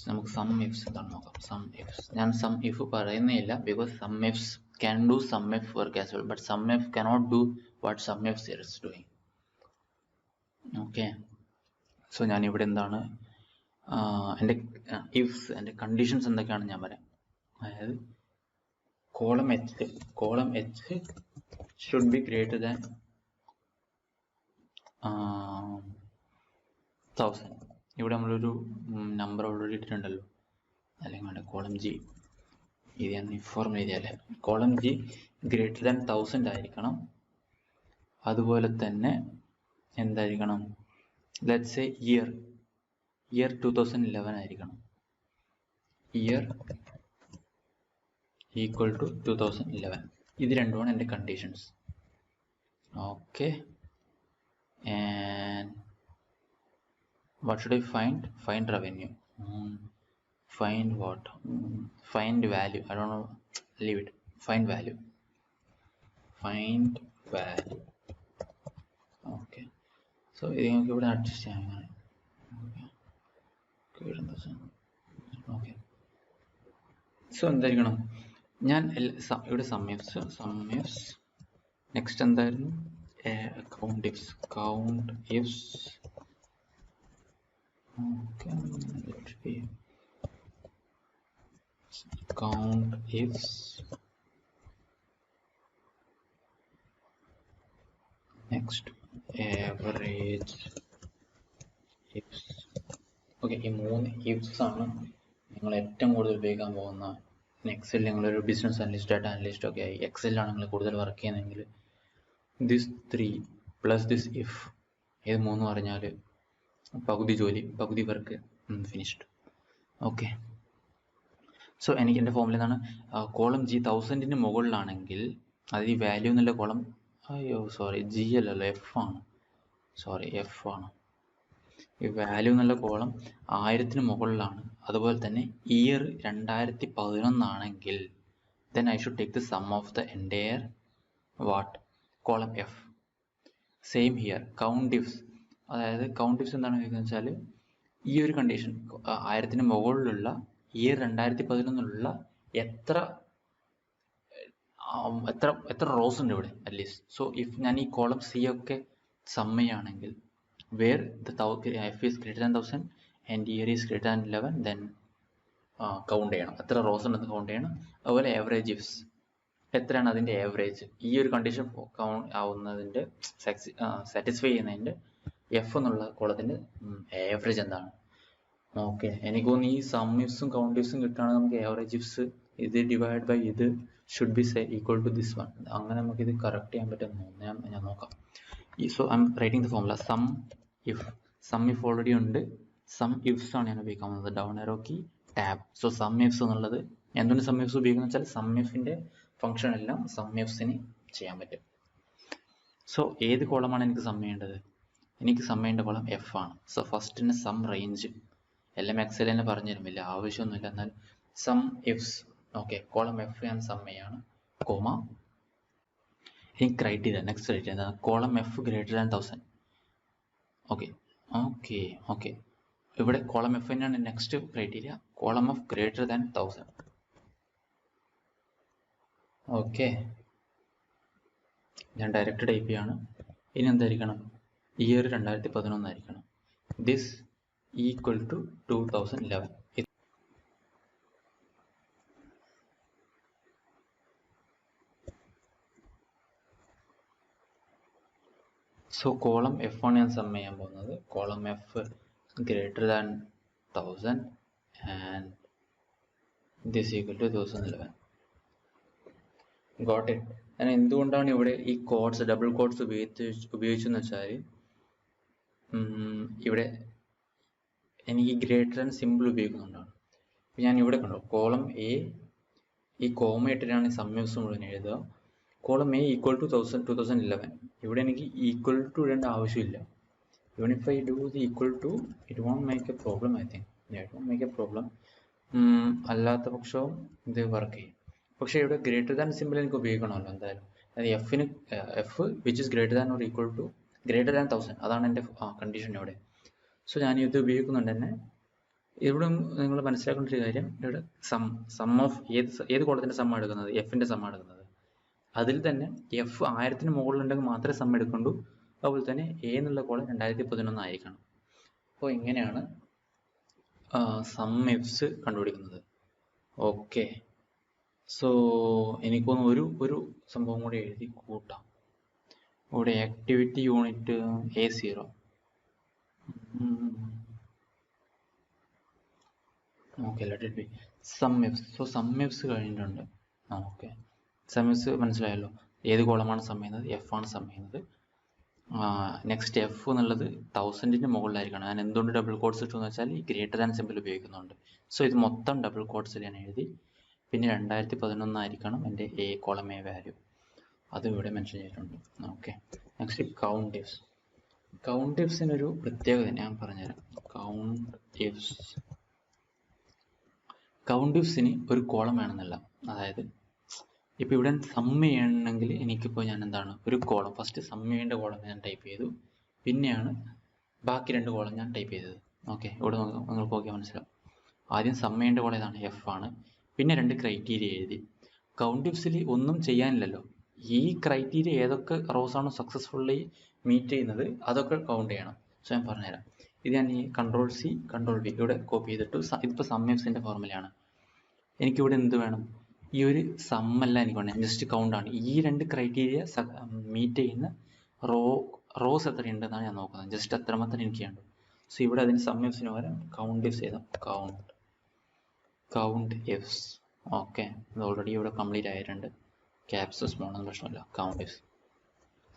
നമുക്ക് സം ഇഫ്സ് എന്താണെന്ന് നോക്കാം. സം ഇഫ്സ് ഞാൻ സം ഇഫ് പറയുന്നില്ല, because sum ifs can do sum if work as well, but sum if cannot do what sum if is doing. Okay, so ഞാനിവിടെ എന്താണ് എൻ്റെ ഇഫ്സ്, എൻ്റെ കണ്ടീഷൻസ് എന്തൊക്കെയാണെന്ന് ഞാൻ പറയാം. അതായത് column H should be greater than 1000. ഇവിടെ നമ്മളൊരു നമ്പർ ഓൾറെഡി ഇട്ടിട്ടുണ്ടല്ലോ, അല്ലെങ്കിൽ വേണ്ട, കോളം ജി, ഇത് ഞാൻ ഫോർമുല എഴുതിയാലേ, കോളം ജി ഗ്രേറ്റർ ദാൻ 1000 ആയിരിക്കണം. അതുപോലെ തന്നെ എന്തായിരിക്കണം, ലെറ്റ്സ് സേ ഇയർ 2011 ആയിരിക്കണം. Year equal to 2011. ഇത് രണ്ടുമാണ് എൻ്റെ conditions. Okay, and what should I find? Find revenue. Find what? Find value. I don't know. Leave it. Find value. Okay. So ഇത് ഇവിടെ അഡ്ജസ്റ്റ് ചെയ്യാൻ. ഓക്കെ, സോ എന്തായിരിക്കണം, ഞാൻ ഇവിടെ സം ഇഫ്സ്, നെക്സ്റ്റ് എന്തായിരുന്നു, count ifs. Okay, let it be count ifs, next average ifs. Okay, ഈ 3 ifs ആണ് നിങ്ങൾ ഏറ്റവും കൂടുതൽ ഉപയോഗിക്കാൻ പോകുന്ന. എക്സൽ നിങ്ങളൊരു ബിസിനസ് അനലിസ്റ്റ്, ഡാറ്റ അനലിസ്റ്റ് ഒക്കെ ആയി എക്സലിലാണ് നിങ്ങൾ കൂടുതൽ വർക്ക് ചെയ്യുന്നതെങ്കിൽ ദിസ് 3 പ്ലസ് ദിസ് ഇഫ്, ഇത് 3 പറഞ്ഞാൽ പകുതി ജോലി, പകുതി വർക്ക് ഫിനിഷ്ഡ്. ഓക്കെ, സോ എനിക്ക് എൻ്റെ ഫോമിൽ നിന്നാണ് കോളം ജി 1000-ന് മുകളിലാണെങ്കിൽ, അതായത് ഈ വാല്യൂ എന്നുള്ള കോളം അയ്യോ സോറി, ജി അല്ലല്ലോ, എഫ് ആണ്. സോറി, എഫ് ആണ്. ഈ വാല്യൂ എന്നുള്ള കോളം 1000-ന് മുകളിലാണ്, അതുപോലെ തന്നെ ഇയർ 2011 ആണെങ്കിൽ then I should take the sum of the entire what column F. Same here count ifs. അതായത് കൗണ്ട് ഇഫ്സ് എന്താണ് ചോദിക്കുന്നത് വെച്ചാൽ ഈ ഒരു കണ്ടീഷൻ 1000-ന് മുകളിലുള്ള ഇയർ 2011 എത്ര എത്ര എത്ര റോസ് ഉണ്ട് ഇവിടെ അറ്റ്ലീസ്റ്റ്. സോ ഇഫ് ഞാൻ ഈ കോളം സി ഒക്കെ സമ്മയാണെങ്കിൽ where the F is greater than 1000 and year is greater than 11 then count ചെയ്യണം, എത്ര റോസ് ഉണ്ടെന്ന് കൗണ്ട് ചെയ്യണം. അതുപോലെ ആവറേജ് ഇഫ്സ് എത്രയാണ് അതിൻ്റെ ആവറേജ്, ഈ ഒരു കണ്ടീഷൻ കൗണ്ട് ആവുന്നതിൻ്റെ സാറ്റിസ്ഫൈ ചെയ്യുന്നതിൻ്റെ എഫ് എന്നുള്ള കോളത്തിൻ്റെ ആവറേജ് എന്താണ്. ഓക്കെ, എനിക്ക് തോന്നുന്നു ഈ സം ഇഫ്സും കൗണ്ട് ഇഫ്സും കിട്ടുകയാണെങ്കിൽ നമുക്ക് ആവറേജ് ഇഫ്സ് ഇത് ഡിവൈഡ് ബൈ ഇത് should be equal to this one. അങ്ങനെ നമുക്കിത് കറക്റ്റ് ചെയ്യാൻ പറ്റുമെന്ന് ഞാൻ നോക്കാം. So I'm writing the formula sum if already ഉണ്ട്. സം ഇഫ്സ് ആണ് ഞാൻ ഉപയോഗിക്കാൻ പോകുന്നത്. Down arrow key tab. So sum ifs എന്നുള്ളത് എന്തുകൊണ്ട് സം ഇഫ്സ് ഉപയോഗിക്കുന്നത് വെച്ചാൽ സം ഇഫിൻ്റെ ഫംഗ്ഷൻ എല്ലാം സം ഇഫ്സിന് ചെയ്യാൻ പറ്റും. സോ ഏത് കോളമാണ് എനിക്ക് സം ചെയ്യേണ്ടത്? എനിക്ക് സം ചെയ്യേണ്ട കോളം എഫ് ആണ്. സോ ഫസ്റ്റിന് സം റേഞ്ച് എല്ലാം എക്സൽ തന്നെ പറഞ്ഞു തരുമില്ല, ആവശ്യമൊന്നുമില്ല, എന്നാൽ sum ifs. Okay, column F ഞാൻ സം ചെയ്യാണ്, കോമ. ഇനി ക്രൈറ്റീരിയ, നെക്സ്റ്റ് ക്രൈറ്റീരിയ എന്താണ്? Column F greater than 1000. Okay okay okay ഇവിടെ കോളം എഫ് തന്നെയാണ് next criteria, column F greater than 1000. Okay, ഞാൻ ഡയറക്റ്റ് ടൈപ്പ് ചെയ്യാണ്. ഇനി എന്തായിരിക്കണം? ഇയർ 2011 ആയിരിക്കണം. This equal to 2011. So column F ആണ് ഞാൻ സം ചെയ്യാൻ പോകുന്നത്. Column F greater than 1000 and this equal to 2011. Got it. ഞാൻ എന്തുകൊണ്ടാണ് ഇവിടെ ഈ കോഡ്സ് ഡബിൾ കോഡ്സ് ഉപയോഗിച്ചെന്ന് വെച്ചാൽ ഇവിടെ എനിക്ക് ഗ്രേറ്റർ ദാൻ സിമ്പിൾ ഉപയോഗിക്കുന്നുണ്ടാണ്. ഞാൻ ഇവിടെ കണ്ടോ കോളം എ, ഈ കോമ ഇട്ടിട്ടാണ് സം ഇഫ്സ് മുഴുവൻ എഴുതുക. Column A equal to 2011. ഇവിടെ എനിക്ക് ഈക്വൽ ടു ഇടേണ്ട ആവശ്യമില്ല. Even if I do the equal to, it won't make a problem, I think. Yeah, it won't make a problem. അല്ലാത്ത പക്ഷവും ഇത് വർക്ക് ചെയ്യും. പക്ഷേ ഇവിടെ ഗ്രേറ്റർ ദാൻ സിമ്പിൾ എനിക്ക് ഉപയോഗിക്കണമല്ലോ എന്തായാലും. എഫിന് F which is greater than or equal to greater than 1000, അതാണ് എൻ്റെ കണ്ടീഷൻ ഇവിടെ. സോ ഞാൻ ഇത് ഉപയോഗിക്കുന്നുണ്ട് തന്നെ. ഇവിടെ നിങ്ങൾ മനസ്സിലാക്കേണ്ട ഒരു കാര്യം, ഇവിടെ സം ഓഫ് ഏത് കോളത്തിൻ്റെ സം എടുക്കുന്നത്? എഫിൻ്റെ സം എടുക്കുന്നത്. അതിൽ തന്നെ എഫ് 1000-ന് മുകളിലുണ്ടെങ്കിൽ മാത്രമേ സം എടുക്കണ്ടൂ. അതുപോലെ തന്നെ എ എന്നുള്ള കോളം 2011 ആയിരിക്കണം. അപ്പോൾ ഇങ്ങനെയാണ് സം ഇഫ്സ് കണ്ടുപിടിക്കുന്നത്. ഓക്കെ, സോ എനിക്കൊന്ന് ഒരു സംഭവം കൂടി എഴുതി കൂട്ടാം. ഇവിടെ activity unit A0. Okay, let it be sum ifs. So sum ifs കഴിഞ്ഞിട്ടുണ്ട്. ഓക്കെ, സം ഇഫ്സ് മനസ്സിലായല്ലോ. ഏത് കോളമാണ് സം ചെയ്യുന്നത്? എഫ് ആണ് സം ചെയ്യുന്നത്. നെക്സ്റ്റ് എഫ് എന്നുള്ളത് 1000-ന് മുകളിലായിരിക്കണം. ഞാൻ എന്തുകൊണ്ട് ഡബിൾ കോഡ്സ് ഇട്ടെന്ന് വെച്ചാൽ ഈ ഗ്രേറ്റർ ദാൻ സിമ്പിൾ ഉപയോഗിക്കുന്നുണ്ട്. സോ ഇത് മൊത്തം ഡബിൾ കോഡ്സിൽ ഞാൻ എഴുതി. പിന്നെ 2011 ആയിരിക്കണം എൻ്റെ എ കോളം എ വാല്യൂ, അത് ഇവിടെ മെൻഷൻ ചെയ്തിട്ടുണ്ട്. Okay, next count ifs. Count ഇഫ്സിനൊരു പ്രത്യേകത ഞാൻ പറഞ്ഞുതരാം. കൗണ്ട് ഇഫ്സിന് ഒരു കോളം വേണമെന്നല്ല. അതായത് ഇപ്പോൾ ഇവിടെ സം ചെയ്യണമെങ്കിൽ എനിക്കിപ്പോൾ ഞാൻ എന്താണ് ഒരു കോളം ഫസ്റ്റ് സം ചെയ്യേണ്ട കോളം ഞാൻ ടൈപ്പ് ചെയ്തു, പിന്നെയാണ് ബാക്കി 2 കോളം ഞാൻ ടൈപ്പ് ചെയ്തത്. ഓക്കെ, ഇവിടെ നിങ്ങൾക്ക് നോക്കിയാൽ മനസ്സിലാവും. ആദ്യം സം ചെയ്യേണ്ട കോളം ഏതാണ്? എഫ് ആണ്. പിന്നെ 2 ക്രൈറ്റീരിയ എഴുതി. കൗണ്ട് ഇഫ്സിൽ ഒന്നും ചെയ്യാനില്ലല്ലോ. ഈ ക്രൈറ്റീരിയ ഏതൊക്കെ റോസ് ആണോ സക്സസ്ഫുള്ളി മീറ്റ് ചെയ്യുന്നത് അതൊക്കെ കൗണ്ട് ചെയ്യണം. സോ ഞാൻ പറഞ്ഞുതരാം. ഇത് ഞാൻ ഈ Ctrl+C Ctrl+V ഇവിടെ കോപ്പി ചെയ്തിട്ടു. ഇതിപ്പോൾ സം ഇഫ്സിൻ്റെ ഫോർമുലയാണ്. എനിക്കിവിടെ എന്ത് വേണം? ഈ ഒരു സമ്മല്ല എനിക്ക് വേണം, ജസ്റ്റ് കൗണ്ടാണ്. ഈ 2 ക്രൈറ്റീരിയ മീറ്റ് ചെയ്യുന്ന റോസ് എത്രയുണ്ടെന്നാണ് ഞാൻ നോക്കുന്നത്. ജസ്റ്റ് അത്ര മാത്രമേ എനിക്ക് ചെയ്യേണ്ടൂ. സോ ഇവിടെ അതിന് സം ഇഫ്സിന് പകരം കൗണ്ട് ഇഫ്സ് ചെയ്താൽ കൗണ്ട് ഇഫ്സ്. ഓക്കെ, ഇത് ഓൾറെഡി ഇവിടെ കംപ്ലീറ്റ് ആയിട്ടുണ്ട്. ക്യാപ്സ് സ്മോൾ ഒന്നും പ്രശ്നമില്ല. Count ifs.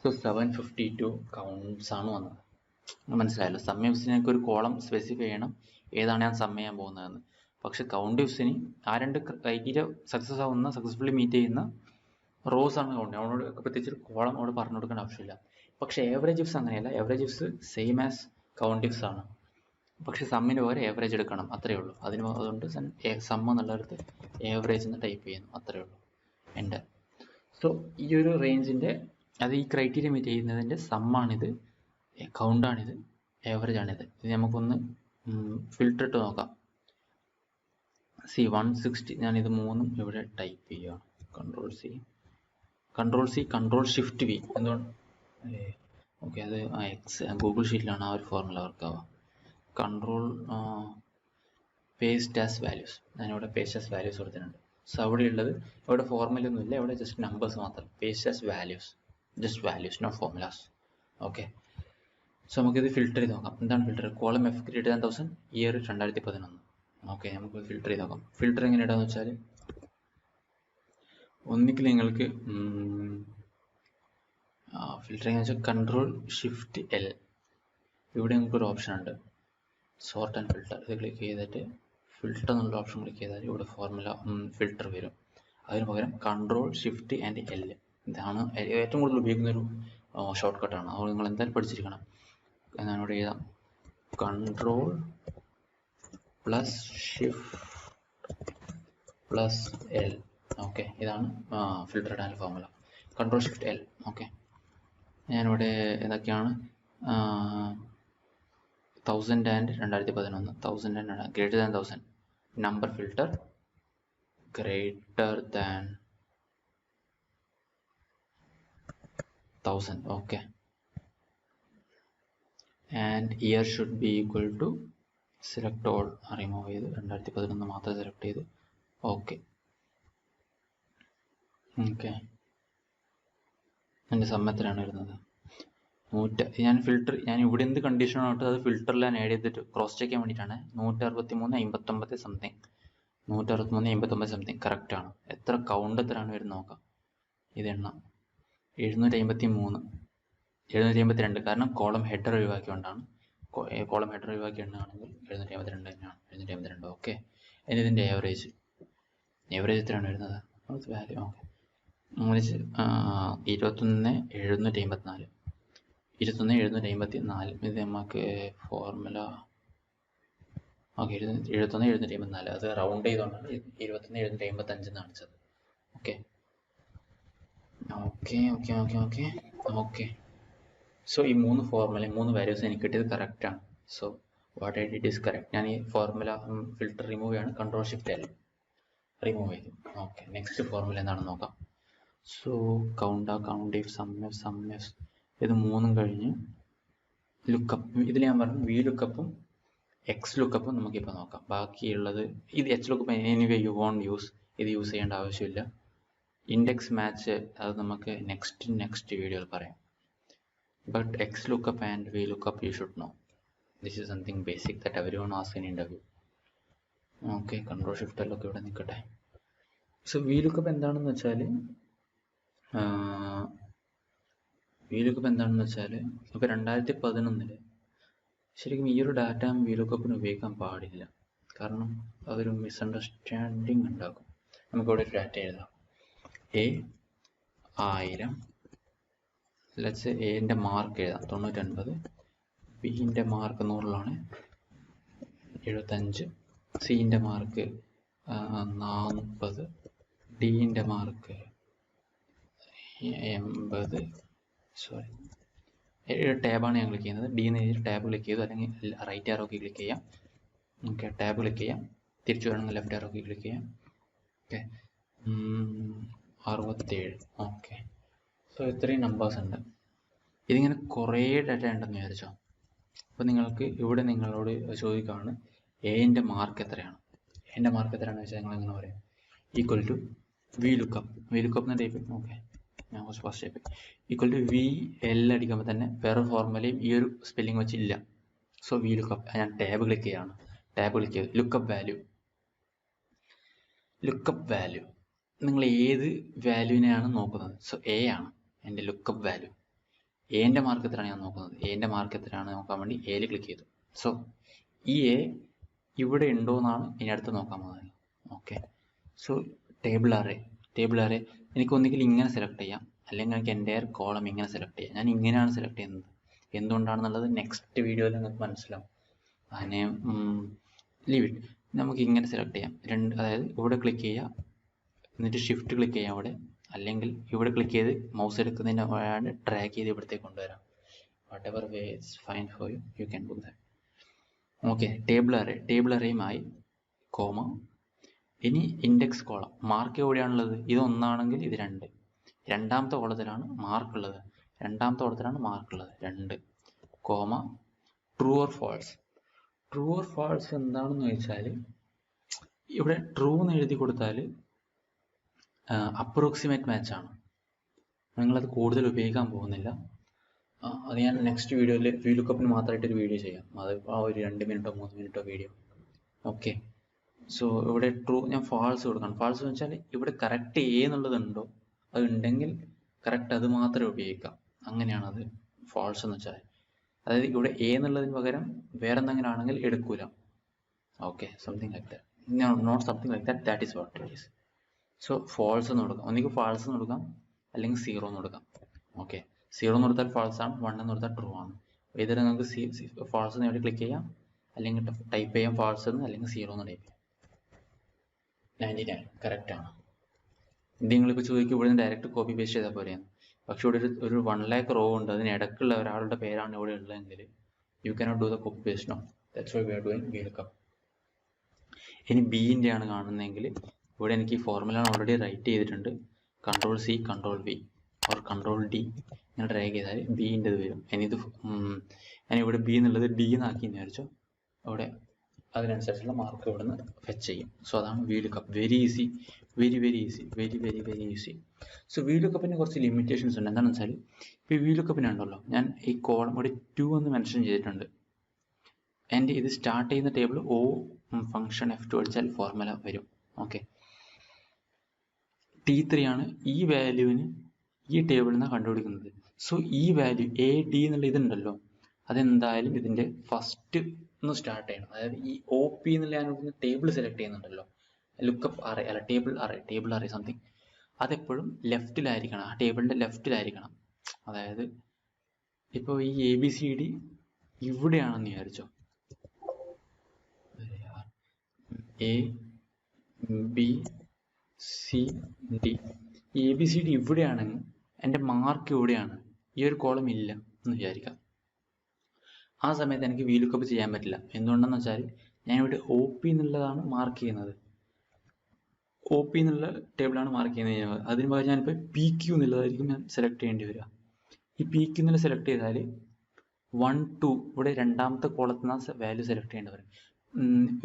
സോ 752 കൗണ്ട്സ് ആണ് വന്നത്. മനസ്സിലായല്ലോ. സം ഇഫ്സിന് ഒരു കോളം സ്പെസിഫൈ ചെയ്യണം ഏതാണ് ഞാൻ സം ചെയ്യാൻ പോകുന്നതെന്ന്. പക്ഷെ കൗണ്ട് ഇഫ്സിന് ആ 2 ക്രൈറ്റീരിയ സക്സസ്ഫുള്ളി മീറ്റ് ചെയ്യുന്ന റോസ് ആണ് കൗണ്ട്, അവനോട് പ്രത്യേകിച്ച് ഒരു കോളം അവിടെ പറഞ്ഞു കൊടുക്കേണ്ട ആവശ്യമില്ല. പക്ഷെ ഏവറേജ് ഇഫ്സ് അങ്ങനെയല്ല, average ifs same as count ifs ആണ്, പക്ഷെ സമ്മിന് പകരം ഏവറേജ് എടുക്കണം, അത്രയേ ഉള്ളൂ. അതുകൊണ്ട് സമ്മ എന്നുള്ളടത്ത് ഏവറേജ് എന്ന് ടൈപ്പ് ചെയ്യുന്നു, അത്രയേ ഉള്ളൂ. എൻ്റെ സോ ഈ ഒരു റേഞ്ചിൻ്റെ അത് ഈ ക്രൈറ്റീരിയ മീറ്റ് ചെയ്യുന്നതിൻ്റെ സമ്മാണിത്, കൗണ്ടാണിത്, ഏവറേജ് ആണിത്. ഇത് നമുക്കൊന്ന് ഫിൽട്ടർ ഇട്ട് നോക്കാം. C160, ഞാനിത് മൂന്നും ഇവിടെ ടൈപ്പ് ചെയ്യുകയാണ്. Control shift V. എന്തുകൊണ്ട്? ഓക്കെ, അത് ഗൂഗിൾ ഷീറ്റിലാണ് ആ ഒരു ഫോർമുല വർക്കാവുക. കൺട്രോൾ പേസ്റ്റ് ആസ് വാല്യൂസ്, ഞാനിവിടെ പേസ്റ്റ് ആസ് വാല്യൂസ് കൊടുത്തിട്ടുണ്ട്. സോ അവിടെയുള്ളത് ഇവിടെ ഫോർമുലയൊന്നുമില്ല, ഇവിടെ ജസ്റ്റ് നമ്പേഴ്സ് മാത്രം. Paste as values, just values, no formulas. Okay, so നമുക്കിത് ഫിൽട്ടർ ചെയ്ത് നോക്കാം. എന്താണ് filter? Column F greater than 1000, year 2011. Okay, നമുക്ക് ഫിൽട്ടർ ചെയ്ത് നോക്കാം. ഫിൽട്ടർ എങ്ങനെ ഇടാന്ന് വെച്ചാൽ, ഒന്നിക്കിൽ നിങ്ങൾക്ക് ഫിൽട്ടർ എങ്ങനെ വെച്ചാൽ കൺട്രോൾ ഷിഫ്റ്റ് L, ഇവിടെ നിങ്ങൾക്കൊരു ഓപ്ഷൻ ഉണ്ട്, സോർട്ട് ആൻഡ് ഫിൽട്ടർ. ഇത് ക്ലിക്ക് ചെയ്തിട്ട് ഫിൽട്ടർ എന്നുള്ള ഓപ്ഷൻ ക്ലിക്ക് ചെയ്താൽ ഇവിടെ ഫോർമുല ഫിൽട്ടർ വരും. അതിന് പകരം കൺട്രോൾ ഷിഫ്റ്റ് ആൻഡ് L, ഇതാണ് ഏറ്റവും കൂടുതൽ ഉപയോഗിക്കുന്ന ഒരു ഷോർട്ട് കട്ടാണ്. അതുകൊണ്ട് നിങ്ങൾ എന്തായാലും പഠിച്ചിരിക്കണം. ഞാനിവിടെ എഴുതാം, control plus shift plus L. Okay, ഇതാണ് ഫിൽട്ടർ ഇടാനുള്ള formula, control shift L. Okay, ഞാനിവിടെ ഏതൊക്കെയാണ് 1000 and 2011, 1000 and greater than 1000, number filter greater than 1000. okay, and year should be equal to, select all, remove ചെയ്ത് 2011 മാത്രം സെലക്ട് ചെയ്ത് ഓക്കെ. ഓക്കെ, എൻ്റെ സമ്മത്തിലാണ് വരുന്നത് ഞാൻ ഇവിടെ എന്ത് കണ്ടീഷനാണ് ഇട്ടത് അത് ഫിൽട്ടറിൽ ഞാൻ ആഡ് ചെയ്തിട്ട് ക്രോസ് ചെക്ക് ചെയ്യാൻ വേണ്ടിയിട്ടാണ്. 163, 59 സംതിങ്, 163, 59 സംതിങ് കറക്റ്റ് ആണ്. എത്ര കൗണ്ട് എത്രയാണ് വരുന്നത് നോക്കാം. ഇത് എണ്ണം 753, 752, കാരണം കോളം ഹെഡർ ഒഴിവാക്കിക്കൊണ്ടാണ്. കോളം ഹെഡർ ഒഴിവാക്കി എണ്ണാണെങ്കിൽ 752 തന്നെയാണ്, 752. ഓക്കെ, ഇനി ഇതിൻ്റെ ഏവറേജ് എത്രയാണ് വരുന്നത്? Value okay, 21,754, 21,754. ഇത് നമുക്ക് ഫോർമുല ഓക്കെ, 21,754, അത് റൗണ്ട് ചെയ്തുകൊണ്ടാണ് 21,755 എന്ന് കാണിച്ചത്. Okay okay okay okay okay okay so ഈ 3 ഫോർമുല, 3 വാല്യൂസ് എനിക്ക് കിട്ടിയത് കറക്റ്റാണ്. So what I did is correct. ഞാൻ ഈ ഫോർമുല ഫിൽട്ടർ റിമൂവ് ചെയ്യാണ്, കൺട്രോൾ ഷിഫ്റ്റ് L റിമൂവ് ചെയ്തു. ഓക്കെ, നെക്സ്റ്റ് ഫോർമുല എന്താണെന്ന് നോക്കാം. So count if, sum if, ഇത് മൂന്നും കഴിഞ്ഞ് ലുക്കപ്പ്. ഇതിൽ ഞാൻ പറഞ്ഞു വി ലുക്കപ്പും എക്സ് ലുക്കപ്പും നമുക്കിപ്പോൾ നോക്കാം. ബാക്കിയുള്ളത് ഇത് H lookup anyway you won't use, ഇത് യൂസ് ചെയ്യേണ്ട ആവശ്യമില്ല. ഇൻഡെക്സ് മാച്ച് അത് നമുക്ക് നെക്സ്റ്റ് വീഡിയോയിൽ പറയാം. But X lookup and V lookup you should know. This is something basic that everyone asks in interview. Okay, control shift എല്ലാം ഇവിടെ നിൽക്കട്ടെ. സോ വി ലുക്കപ്പ് എന്താണെന്ന് വെച്ചാൽ, ഇപ്പോൾ 2011 ശരിക്കും ഈ ഒരു ഡാറ്റ വി ലുക്കപ്പിന് ഉപയോഗിക്കാൻ പാടില്ല, കാരണം അതൊരു മിസ്അണ്ടർസ്റ്റാൻഡിങ് ഉണ്ടാക്കും. നമുക്കിവിടെ ഒരു ഡാറ്റ എഴുതാം, A1000, ലെറ്റ്സ് എൻ്റെ മാർക്ക് എഴുതാം 99, ബിൻ്റെ മാർക്ക് 100ലാണ് 75, സിൻ്റെ മാർക്ക് 40, ഡിൻ്റെ മാർക്ക് 80. സോറി, ടാബാണ് ഞാൻ ക്ലിക്ക് ചെയ്യുന്നത്. ഡി എന്ന് എഴുതി ടാബ് ക്ലിക്ക് ചെയ്തു, അല്ലെങ്കിൽ റൈറ്റ് ആരോ കീ ക്ലിക്ക് ചെയ്യാം. ഓക്കെ, ടാബ് ക്ലിക്ക് ചെയ്യാം, തിരിച്ചു വേണമെങ്കിൽ ലെഫ്റ്റ് ആരോ കീ ക്ലിക്ക് ചെയ്യാം. ഓക്കെ, 67. ഓക്കെ, സോ ഇത്രയും നമ്പേഴ്സ് ഉണ്ട്. ഇതിങ്ങനെ കുറേ ഡാറ്റ ഉണ്ടെന്ന് വിചാരിച്ചോ. അപ്പോൾ നിങ്ങൾക്ക് ഇവിടെ നിങ്ങളോട് ചോദിക്കുകയാണ് എൻ്റെ മാർക്ക് എത്രയാണ്. എൻ്റെ മാർക്ക് എത്രയാണെന്ന് വെച്ചാൽ നിങ്ങൾ എങ്ങനെ പറയും? ഈക്വൽ ടു വി ലുക്കപ്പ് എന്ന് ടൈപ്പ്. ഓക്കെ, ഞാൻ കുറച്ച് first type equal to V L അടിക്കുമ്പോൾ തന്നെ വേറെ ഫോർമുലയും ഈ ഒരു സ്പെല്ലിംഗ് വെച്ചില്ല. സോ വി ലുക്കപ്പ്, ഞാൻ ടാബ് ക്ലിക്ക് ചെയ്യാണ്, ടാബ് ക്ലിക്ക് ചെയ്ത് ലുക്കപ്പ് വാല്യൂ നിങ്ങൾ ഏത് വാല്യൂവിനെയാണ് നോക്കുന്നത്? സോ എ ആണ് എൻ്റെ ലുക്കപ്പ് വാല്യൂ. എൻ്റെ മാർക്ക് എത്രയാണ് ഞാൻ നോക്കുന്നത്? എൻ്റെ മാർക്ക് എത്രയാണ് നോക്കാൻ വേണ്ടി എയിൽ ക്ലിക്ക് ചെയ്തു. സോ ഈ എ ഇവിടെ ഉണ്ടോ എന്നാണ് ഇനി അടുത്ത് നോക്കാൻ പോകുന്നത്. ഓക്കെ, സോ ടേബിൾ അറേ എനിക്ക് ഒന്നുകിൽ ഇങ്ങനെ സെലക്ട് ചെയ്യാം, അല്ലെങ്കിൽ എനിക്ക് എൻ്റെ കോളം ഇങ്ങനെ സെലക്ട് ചെയ്യാം. ഞാൻ ഇങ്ങനെയാണ് സെലക്ട് ചെയ്യുന്നത്. എന്തുകൊണ്ടാണെന്നുള്ളത് നെക്സ്റ്റ് വീഡിയോയിൽ നിങ്ങൾക്ക് മനസ്സിലാവും. അതിനെ ലീവ് ഇറ്റ്. നമുക്ക് ഇങ്ങനെ സെലക്ട് ചെയ്യാം. അതായത് ഇവിടെ ക്ലിക്ക് ചെയ്യുക, എന്നിട്ട് ഷിഫ്റ്റ് ക്ലിക്ക് ചെയ്യാം അവിടെ, അല്ലെങ്കിൽ ഇവിടെ ക്ലിക്ക് ചെയ്ത് മൗസ് എടുക്കുന്നതിന് ഡ്രാഗ് ചെയ്ത് ഇവിടത്തേക്ക് കൊണ്ടുവരാം. whatever way is fine for you, you can do that. Okay, table അറേയുമായി കോമ. ഇനി ഇൻഡെക്സ് കോളം. മാർക്ക് എവിടെയാണുള്ളത്? ഇത് ഒന്നാണെങ്കിൽ ഇത് 2, രണ്ടാമത്തെ കോളത്തിലാണ് മാർക്ക് ഉള്ളത്, 2 comma true or false. True or false എന്താണെന്ന് ചോദിച്ചാൽ, ഇവിടെ ട്രൂ എന്ന് എഴുതി കൊടുത്താൽ അപ്രോക്സിമേറ്റ് മാച്ച് ആണ്. നിങ്ങളത് കൂടുതൽ ഉപയോഗിക്കാൻ പോകുന്നില്ല. അത് ഞാൻ നെക്സ്റ്റ് വീഡിയോയിൽ VLOOKUP മാത്രമായിട്ടൊരു വീഡിയോ ചെയ്യാം. അത് ആ ഒരു 2 മിനിറ്റോ 3 മിനിറ്റോ വീഡിയോ. ഓക്കെ, സോ ഇവിടെ ട്രൂ ഞാൻ ഫാൾസ് കൊടുക്കണം. ഫാൾസ് എന്ന് വെച്ചാൽ ഇവിടെ കറക്റ്റ് എന്നുള്ളതുണ്ടോ, അത് ഉണ്ടെങ്കിൽ കറക്റ്റ് അത് മാത്രമേ ഉപയോഗിക്കാം. അങ്ങനെയാണ് അത് ഫാൾസ് എന്ന് വെച്ചാൽ. അതായത് ഇവിടെ എന്നുള്ളതിന് പകരം വേറെ എന്തെങ്കിലും ആണെങ്കിൽ എടുക്കൂല. Okay, something like that. Not something like that, that is what it is. So false എന്ന് കൊടുക്കാം. ഒന്നുകിൽ ഫാൾസ് എന്ന് കൊടുക്കാം, അല്ലെങ്കിൽ 0 എന്ന് കൊടുക്കാം. ഓക്കെ, 0 എന്ന് കൊടുത്താൽ ഫാൾസ് ആണ്, 1 എന്ന് കൊടുത്താൽ ട്രൂ ആണ്. ഇതിൽ നമുക്ക് ഫാൾസ് എന്ന് എവിടെ ക്ലിക്ക് ചെയ്യാം, അല്ലെങ്കിൽ ടൈപ്പ് ചെയ്യാം ഫാൾസ് എന്ന്, അല്ലെങ്കിൽ 0 എന്ന് ടൈപ്പ് ചെയ്യാം. 99 കറക്റ്റ് ആണ്. ഇത് നിങ്ങളിപ്പോൾ ചോദിക്കും ഇവിടെ നിന്ന് ഡയറക്റ്റ് കോപ്പി പേസ്റ്റ് ചെയ്താൽ പോലെയാണ്. പക്ഷെ ഇവിടെ ഒരു 1 lakh റോ ഉണ്ട്, അതിന് ഇടയ്ക്കുള്ള ഒരാളുടെ പേരാണ് ഇവിടെ ഉള്ളതെങ്കിൽ you cannot do the copy paste. No, that's why we are doing VLOOKUP. ഇനി ബിൻ്റെ ആണ് കാണുന്നതെങ്കിൽ ഇവിടെ എനിക്ക് ഈ ഫോർമുല ഓൾറെഡി റൈറ്റ് ചെയ്തിട്ടുണ്ട്. Ctrl+C Ctrl+V ഓർ Ctrl+D ഇങ്ങനെ ഡ്രാഗ് ചെയ്താൽ ബിൻ്റെത് വരും. ഇനിയിത് ഞാനിവിടെ ബി എന്നുള്ളത് D എന്നാക്കി എന്ന് വിചാരിച്ചോ, അവിടെ അതിനനുസരിച്ചുള്ള മാർക്ക് ഇവിടെ നിന്ന് ഫെച്ച് ചെയ്യും. സോ അതാണ് VLOOKUP. Very easy, very easy. So VLOOKUPന് കുറച്ച് ലിമിറ്റേഷൻസ് ഉണ്ട്. എന്താണെന്ന് വെച്ചാൽ, ഇപ്പോൾ VLOOKUPനുണ്ടല്ലോ, ഞാൻ ഈ കോളം ഇവിടെ 2 എന്ന് മെൻഷൻ ചെയ്തിട്ടുണ്ട്. എൻ്റെ ഇത് സ്റ്റാർട്ട് ചെയ്യുന്ന ടേബിൾ O ഫംഗ്ഷൻ F2 അടിച്ചാൽ ഫോർമുല വരും. ഓക്കെ, T3 ആണ് ഈ വാല്യൂവിന് ഈ ടേബിളിൽ നിന്നാണ് കണ്ടുപിടിക്കുന്നത്. സോ ഈ വാല്യൂ AD എന്നുള്ള ഇതുണ്ടല്ലോ, അതെന്തായാലും ഇതിൻ്റെ ഫസ്റ്റ് ഒന്ന് സ്റ്റാർട്ട് ചെയ്യണം. അതായത് ഈ OP എന്നുള്ള ഞാൻ ടേബിൾ സെലക്ട് ചെയ്യുന്നുണ്ടല്ലോ, ലുക്കപ്പ് അറേ അല്ല ടേബിൾ അറേ സംതിങ്, അതെപ്പോഴും ലെഫ്റ്റിലായിരിക്കണം, ആ ടേബിളിൻ്റെ ലെഫ്റ്റിലായിരിക്കണം. അതായത് ഇപ്പോൾ ഈ ABCD ഇവിടെയാണെന്ന് വിചാരിച്ചോ, ABCD ഈ ABCD ഇവിടെയാണെങ്കിൽ എൻ്റെ മാർക്ക് ഇവിടെയാണ്, ഈ ഒരു കോളം ഇല്ല എന്ന് വിചാരിക്കാം. ആ സമയത്ത് എനിക്ക് VLOOKUP ചെയ്യാൻ പറ്റില്ല. എന്തുകൊണ്ടെന്ന് വെച്ചാൽ ഞാൻ ഇവിടെ OP എന്നുള്ളതാണ് മാർക്ക് ചെയ്യുന്നത്, OP എന്നുള്ള ടേബിളാണ് മാർക്ക് ചെയ്യുന്നത്. അതിന് പകരം ഞാനിപ്പോൾ PQ എന്നുള്ളതായിരിക്കും ഞാൻ സെലക്ട് ചെയ്യേണ്ടി വരിക. ഈ PQ എന്നുള്ള സെലക്ട് ചെയ്താൽ 1 2 ഇവിടെ രണ്ടാമത്തെ കോളത്തിൽ നിന്ന് വാല്യൂ സെലക്ട് ചെയ്യേണ്ടി വരും.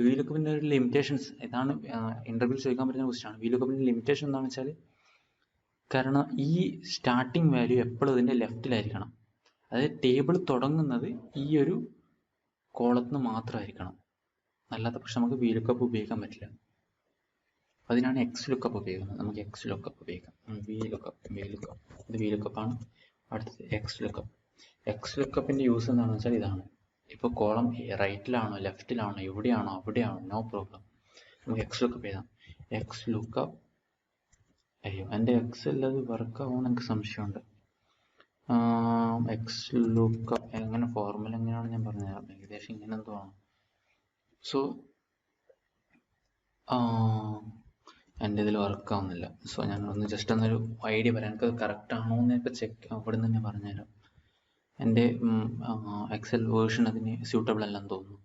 VLOOKUPൻ്റെ ഒരു ലിമിറ്റേഷൻസ് ഇതാണ്, ഇന്റർവ്യൂ ചോദിക്കാൻ പറ്റുന്ന ക്വസ്റ്റ്യൻ ആണ്. VLOOKUPൻ്റെ ലിമിറ്റേഷൻ എന്താണെന്ന് വെച്ചാൽ, കാരണം ഈ സ്റ്റാർട്ടിങ് വാല്യൂ എപ്പോഴും ഇതിൻ്റെ ലെഫ്റ്റിലായിരിക്കണം. അതായത് ടേബിൾ തുടങ്ങുന്നത് ഈ ഒരു കോളത്തിന് മാത്രമായിരിക്കണം. അല്ലാത്ത പക്ഷെ നമുക്ക് VLOOKUP ഉപയോഗിക്കാൻ പറ്റില്ല. അതിനാണ് XLOOKUP ഉപയോഗിക്കുന്നത്. നമുക്ക് XLOOKUP ഉപയോഗിക്കാം. VLOOKUP ഇത് VLOOKUP ആണ്. അടുത്തത് XLOOKUPൻ്റെ യൂസ് എന്താണെന്ന് വെച്ചാൽ ഇതാണ്. ഇപ്പോൾ കോളം റൈറ്റിലാണോ ലെഫ്റ്റിലാണോ എവിടെയാണോ അവിടെയാണോ, നോ പ്രോബ്ലം, നമുക്ക് XLOOKUP എഴുതാം. XLOOKUP. അയ്യോ, എൻ്റെ എക്സൽ അത് വർക്ക് ആവുമെന്ന് എനിക്ക് സംശയമുണ്ട്. XLOOKUP എങ്ങനെ ഫോർമുല എങ്ങനെയാണ് ഞാൻ പറഞ്ഞുതരാം. ഏകദേശം ഇങ്ങനെ എന്തോ ആണ്. സോ എൻ്റെ ഇതിൽ വർക്ക് ആവുന്നില്ല. സോ ഞാൻ ഒന്ന് ജസ്റ്റ് ഒന്നൊരു ഐഡിയ പറയാം, എനിക്കത് കറക്റ്റ് ആണോ എന്നൊക്കെ ചെക്ക് അവിടെ നിന്ന് തന്നെ പറഞ്ഞുതരാം. എൻ്റെ എക്സൽ വേർഷൻ അതിന് സ്യൂട്ടബിൾ അല്ലെന്ന് തോന്നുന്നു.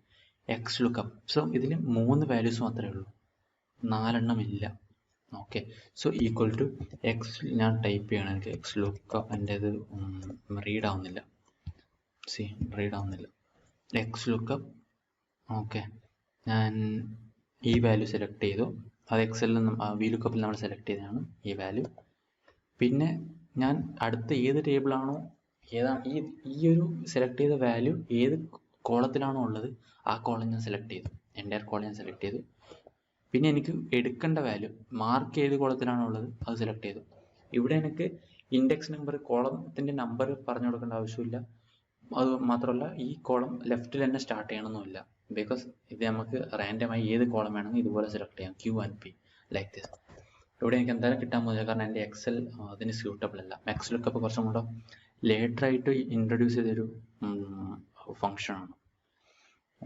XLOOKUP. സോ ഇതിൽ 3 വാല്യൂസ് മാത്രമേ ഉള്ളൂ, 4 എണ്ണം ഇല്ല. ഓക്കെ, സോ ഈക്വൽ ടു ഞാൻ ടൈപ്പ് ചെയ്യണം. എനിക്ക് XLOOKUP എൻ്റെ ഇത് റീഡ് ആവുന്നില്ല. XLOOKUP. ഓക്കെ, ഞാൻ ഈ വാല്യൂ സെലക്ട് ചെയ്തു. അത് എക്സലിൽ VLOOKUPൽ നമ്മൾ സെലക്ട് ചെയ്തതാണ് ഈ വാല്യൂ. പിന്നെ ഞാൻ അടുത്ത ഏത് ടേബിളാണോ ഈ ഒരു സെലക്ട് ചെയ്ത വാല്യൂ ഏത് കോളത്തിലാണോ ഉള്ളത് ആ കോളം ഞാൻ സെലക്ട് ചെയ്തു, എൻ്റെ കോളം ഞാൻ സെലക്ട് ചെയ്തു. പിന്നെ എനിക്ക് എടുക്കേണ്ട വാല്യൂ മാർക്ക് ഏത് കോളത്തിലാണോ ഉള്ളത് അത് സെലക്ട് ചെയ്തു. ഇവിടെ എനിക്ക് ഇൻഡെക്സ് നമ്പർ കോളത്തിൻ്റെ നമ്പർ പറഞ്ഞു കൊടുക്കേണ്ട ആവശ്യമില്ല. അത് മാത്രമല്ല ഈ കോളം ലെഫ്റ്റിൽ തന്നെ സ്റ്റാർട്ട് ചെയ്യണമെന്നില്ല, ബിക്കോസ് ഇത് നമുക്ക് റാൻഡമായി ഏത് കോളം വേണമെങ്കിൽ ഇതുപോലെ സെലക്ട് ചെയ്യാം, Q and P like this. ഇവിടെ എനിക്ക് എന്തായാലും കിട്ടാൻ പോകുന്നില്ല, കാരണം എൻ്റെ എക്സൽ അതിന് സ്യൂട്ടബിൾ അല്ല. എക്സൽ ഒക്കെ ഇപ്പോൾ കുറച്ചും കൂടെ ലേറ്ററായിട്ട് ഇൻട്രൊഡ്യൂസ് ചെയ്തൊരു ഫങ്ഷനാണ്.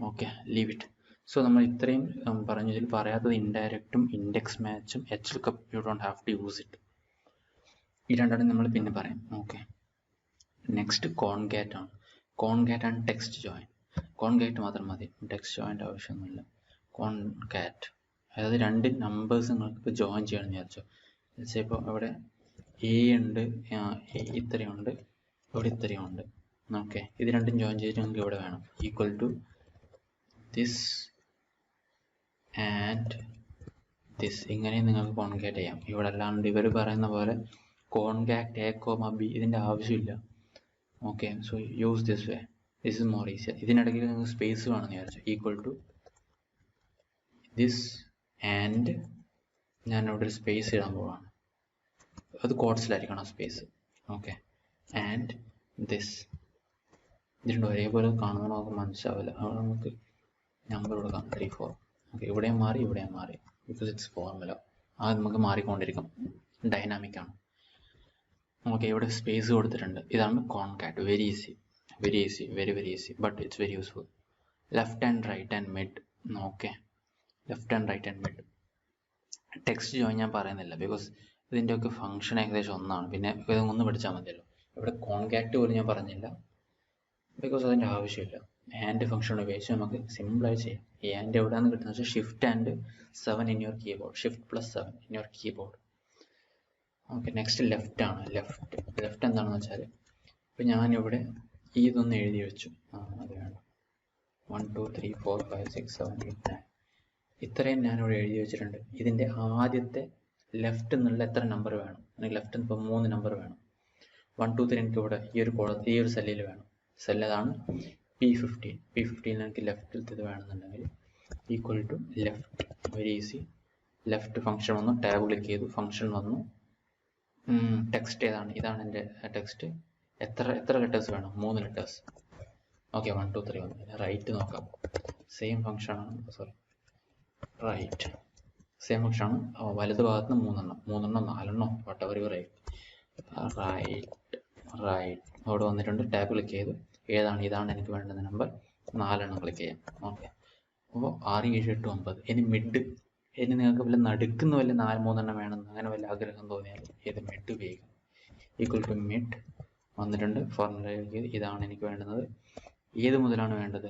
Okay, leave it. സോ നമ്മൾ ഇത്രയും പറഞ്ഞതിൽ പറയാത്തത് ഇൻഡയറക്റ്റും ഇൻഡെക്സ് മാച്ചും H lookup. You don't have to use it. ഈ രണ്ടെണ്ണം നമ്മൾ പിന്നെ പറയാം. ഓക്കെ, നെക്സ്റ്റ് കോൺകാറ്റ് ആണ്. Concat and text join. Concat മാത്രം മതി, ടെക്സ്റ്റ് ജോയിൻ്റെ ആവശ്യമൊന്നുമില്ല. കോൺകാറ്റ് അതായത് രണ്ട് നമ്പേഴ്സ് നിങ്ങൾക്ക് ഇപ്പോൾ ജോയിൻ ചെയ്യണമെന്ന് വിചാരിച്ചോ. വെച്ചാൽ ഇപ്പോൾ ഇവിടെ എ ഉണ്ട്, ഇത്രയുണ്ട്, ഇവിടെ ഇത്രയുണ്ട്. ഓക്കെ, ഇത് രണ്ടും ജോയിൻ ചെയ്തിട്ട് നിങ്ങൾക്ക് ഇവിടെ വേണം equal to this and this. ഇങ്ങനെ നിങ്ങൾക്ക് കോൺകാറ്റ് ചെയ്യാം. ഇവിടെ അല്ലാണ്ട് ഇവർ പറയുന്ന പോലെ കോൺകാറ്റ് എ കോമ ബി ഇതിൻ്റെ ആവശ്യമില്ല. Okay, so use this way, this is more easier. ഇതിനിടയ്ക്ക് നിങ്ങൾക്ക് സ്പേസ് വേണമെന്ന് വിചാരിച്ചു, ഈക്വൽ ടു ദിസ് ആൻഡ്, ഞാൻ ഇവിടെ ഒരു സ്പേസ് ഇടാൻ പോവാണ്, അത് കോഡ്സിലായിരിക്കണം സ്പേസ്. Okay, and this. ഇതിൻ്റെ ഒരേപോലെ കാണുമ്പോൾ നമുക്ക് മനസ്സിലാവില്ല, അവിടെ നമുക്ക് നമ്പർ കൊടുക്കാം 3 4. ഓക്കെ, ഇവിടെയും മാറി ഇവിടെയും മാറി, ബിക്കോസ് ഇറ്റ്സ് ഫോർമുല. അത് നമുക്ക് മാറിക്കൊണ്ടിരിക്കും, ഡൈനാമിക് ആണ്. ഓക്കെ, ഇവിടെ സ്പേസ് കൊടുത്തിട്ടുണ്ട്. ഇതാണ് concat. Very easy, very easy, very very easy, but it's very useful. Left and right and mid. Okay, left and right and mid. Text join ഞാൻ പറയുന്നില്ല, ബിക്കോസ് ഇതിൻ്റെയൊക്കെ ഫംഗ്ഷൻ ഏകദേശം ഒന്നാണ്. പിന്നെ ഇതൊന്ന് പഠിച്ചാൽ മതിയല്ലോ. ഇവിടെ കോൺകാറ്റ് പോലും ഞാൻ പറഞ്ഞില്ല, ബിക്കോസ് അതിൻ്റെ ആവശ്യമില്ല. ആൻഡ് ഫംഗ്ഷൻ ഉപയോഗിച്ച് നമുക്ക് സിമ്പിളായി ചെയ്യാം. ഈ ആൻഡ് എവിടെയാണ് കിട്ടുന്നത് വെച്ചാൽ shift and 7 in your keyboard, shift plus 7 in your keyboard. Okay, next left ആണ്. ലെഫ്റ്റ് എന്താണെന്ന് വെച്ചാൽ ഇപ്പം ഞാനിവിടെ ഇതൊന്ന് എഴുതി വെച്ചു. അത് വേണം. 1 2 3 4 5 6 7 8 9 ഇത്രയും ഞാനിവിടെ എഴുതി വെച്ചിട്ടുണ്ട്. ഇതിൻ്റെ ആദ്യത്തെ ലെഫ്റ്റ് എന്നുള്ള എത്ര നമ്പർ വേണം? എനിക്ക് ലെഫ്റ്റ് ഇപ്പോൾ 3 നമ്പർ വേണം. 1 2 3 എനിക്ക് ഇവിടെ ഈ ഒരു സെല്ലിൽ വേണം. സെല്ല് അതാണ് P15. P15 എനിക്ക് ലെഫ്റ്റിലത്തെ ഇത് വേണമെന്നുണ്ടെങ്കിൽ equal to left. Very easy. Left function വന്നു, ടാബ് ക്ലിക്ക് ചെയ്തു, ഫംഗ്ഷൻ വന്നു. ടെക്സ്റ്റ് ഏതാണ്? ഇതാണ് എൻ്റെ ടെക്സ്റ്റ്. എത്ര ലെറ്റേഴ്സ് വേണം? 3 ലെറ്റേഴ്സ്. ഓക്കെ, 1 2 3 വന്നു. റൈറ്റ് നോക്കാം, സെയിം ഫംഗ്ഷനാണ്. സോറി, റൈറ്റ് സെയിം ഫംഗ്ഷനാണ്. വലത് ഭാഗത്ത് 3 4 വട്ടവർ റൈറ്റ്. അവിടെ വന്നിട്ടുണ്ട്. ടാബ് ക്ലിക്ക് ചെയ്തു. ഇതാണ് എനിക്ക് വേണ്ടുന്ന നമ്പർ. 4 ക്ലിക്ക് ചെയ്യാം. ഓക്കെ, അപ്പോൾ 6 7 8 9. ഇനി മിഡ്. ഇനി നിങ്ങൾക്ക് വല്ല നടുക്കുന്ന വല്ല 3 വേണമെന്ന് അങ്ങനെ വല്ല ആഗ്രഹം തോന്നിയാൽ ഇത് മിഡ് ഉപയോഗിക്കാം. ഈക്വൽ ടു മിഡ് വന്നിട്ടുണ്ട്. ഫോർമുലയിലേക്ക് ഇതാണ് എനിക്ക് വേണ്ടുന്നത്. ഏത് മുതലാണ് വേണ്ടത്?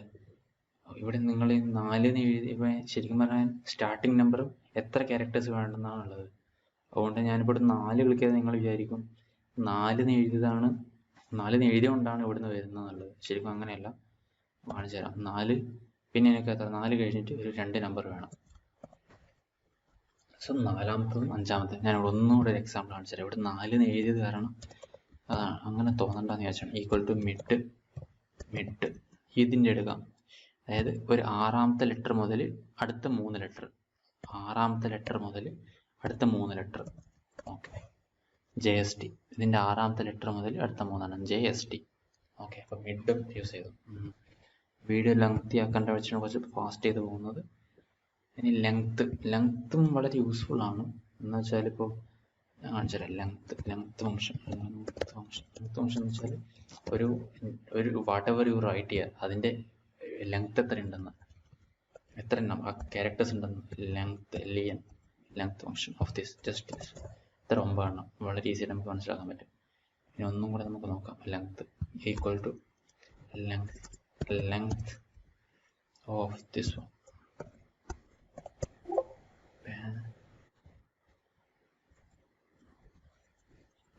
ഇവിടെ നിങ്ങൾ 4 എഴുതി. ഇപ്പം ശരിക്കും പറഞ്ഞാൽ സ്റ്റാർട്ടിങ് നമ്പറും എത്ര ക്യാരക്ടേഴ്സ് വേണ്ടെന്നാണുള്ളത്. അതുകൊണ്ട് ഞാനിപ്പോൾ 4 ക്ലിക്ക് ചെയ്ത് നിങ്ങൾ വിചാരിക്കും 4 എഴുതിയതുകൊണ്ടാണ് ഇവിടുന്ന് വരുന്നത് എന്നുള്ളത്. ശരിക്കും അങ്ങനെയല്ല, കാണിച്ചു തരാം. 4 പിന്നെ എനിക്ക് എത്ര? 4 കഴിഞ്ഞിട്ട് ഒരു 2 നമ്പർ വേണം. സോ 4ാമത്തതും 5ാമത്തതും ഞാൻ ഇവിടെ ഒന്നുകൂടെ ഒരു എക്സാമ്പിൾ കാണിച്ചു തരാം. ഇവിടെ 4 എഴുതിയത് കാരണം അതാണ് അങ്ങനെ തോന്നണ്ടെന്ന് വിചാരിച്ചാണ്. ഈക്വൽ ടു മിഡ് ഇതിൻ്റെ എടുക്കാം. അതായത് ഒരു 6ാമത്തെ ലെറ്റർ മുതൽ അടുത്ത 3 ലെറ്റർ. 6ാമത്തെ ലെറ്റർ മുതൽ അടുത്ത 3 ലെറ്റർ. Okay, JST. ഇതിൻ്റെ 6ാമത്തെ ലെറ്റർ മുതൽ അടുത്ത 3 JST. ഓക്കെ, അപ്പോൾ മിഡും യൂസ് ചെയ്തു. വീഡിയോ ലെങ്തി ആക്കേണ്ട വെച്ചാണ് കുറച്ച് ഫാസ്റ്റ് ചെയ്ത് പോകുന്നത്. ഇനി ലെങ്ത്തും വളരെ യൂസ്ഫുൾ ആണ്. എന്ന് വെച്ചാൽ ഇപ്പോൾ ഞാൻ കാണിച്ചു തരാം. ലെങ്ത് ഫംഗ്ഷൻ എന്ന് വെച്ചാൽ ഒരു വാട്ട് എവർ യു റൈറ്റ് ചെയ്യുക, അതിൻ്റെ ലെങ്ത് എത്ര ഉണ്ടെന്ന്, എത്ര ക്യാരക്ടേഴ്സ് ഉണ്ടെന്ന്. Length function of just this എത്ര 9. വളരെ ഈസിയായിട്ട് നമുക്ക് മനസ്സിലാക്കാൻ പറ്റും. ഇനി ഒന്നും കൂടെ നമുക്ക് നോക്കാം. Length equal to length of this one.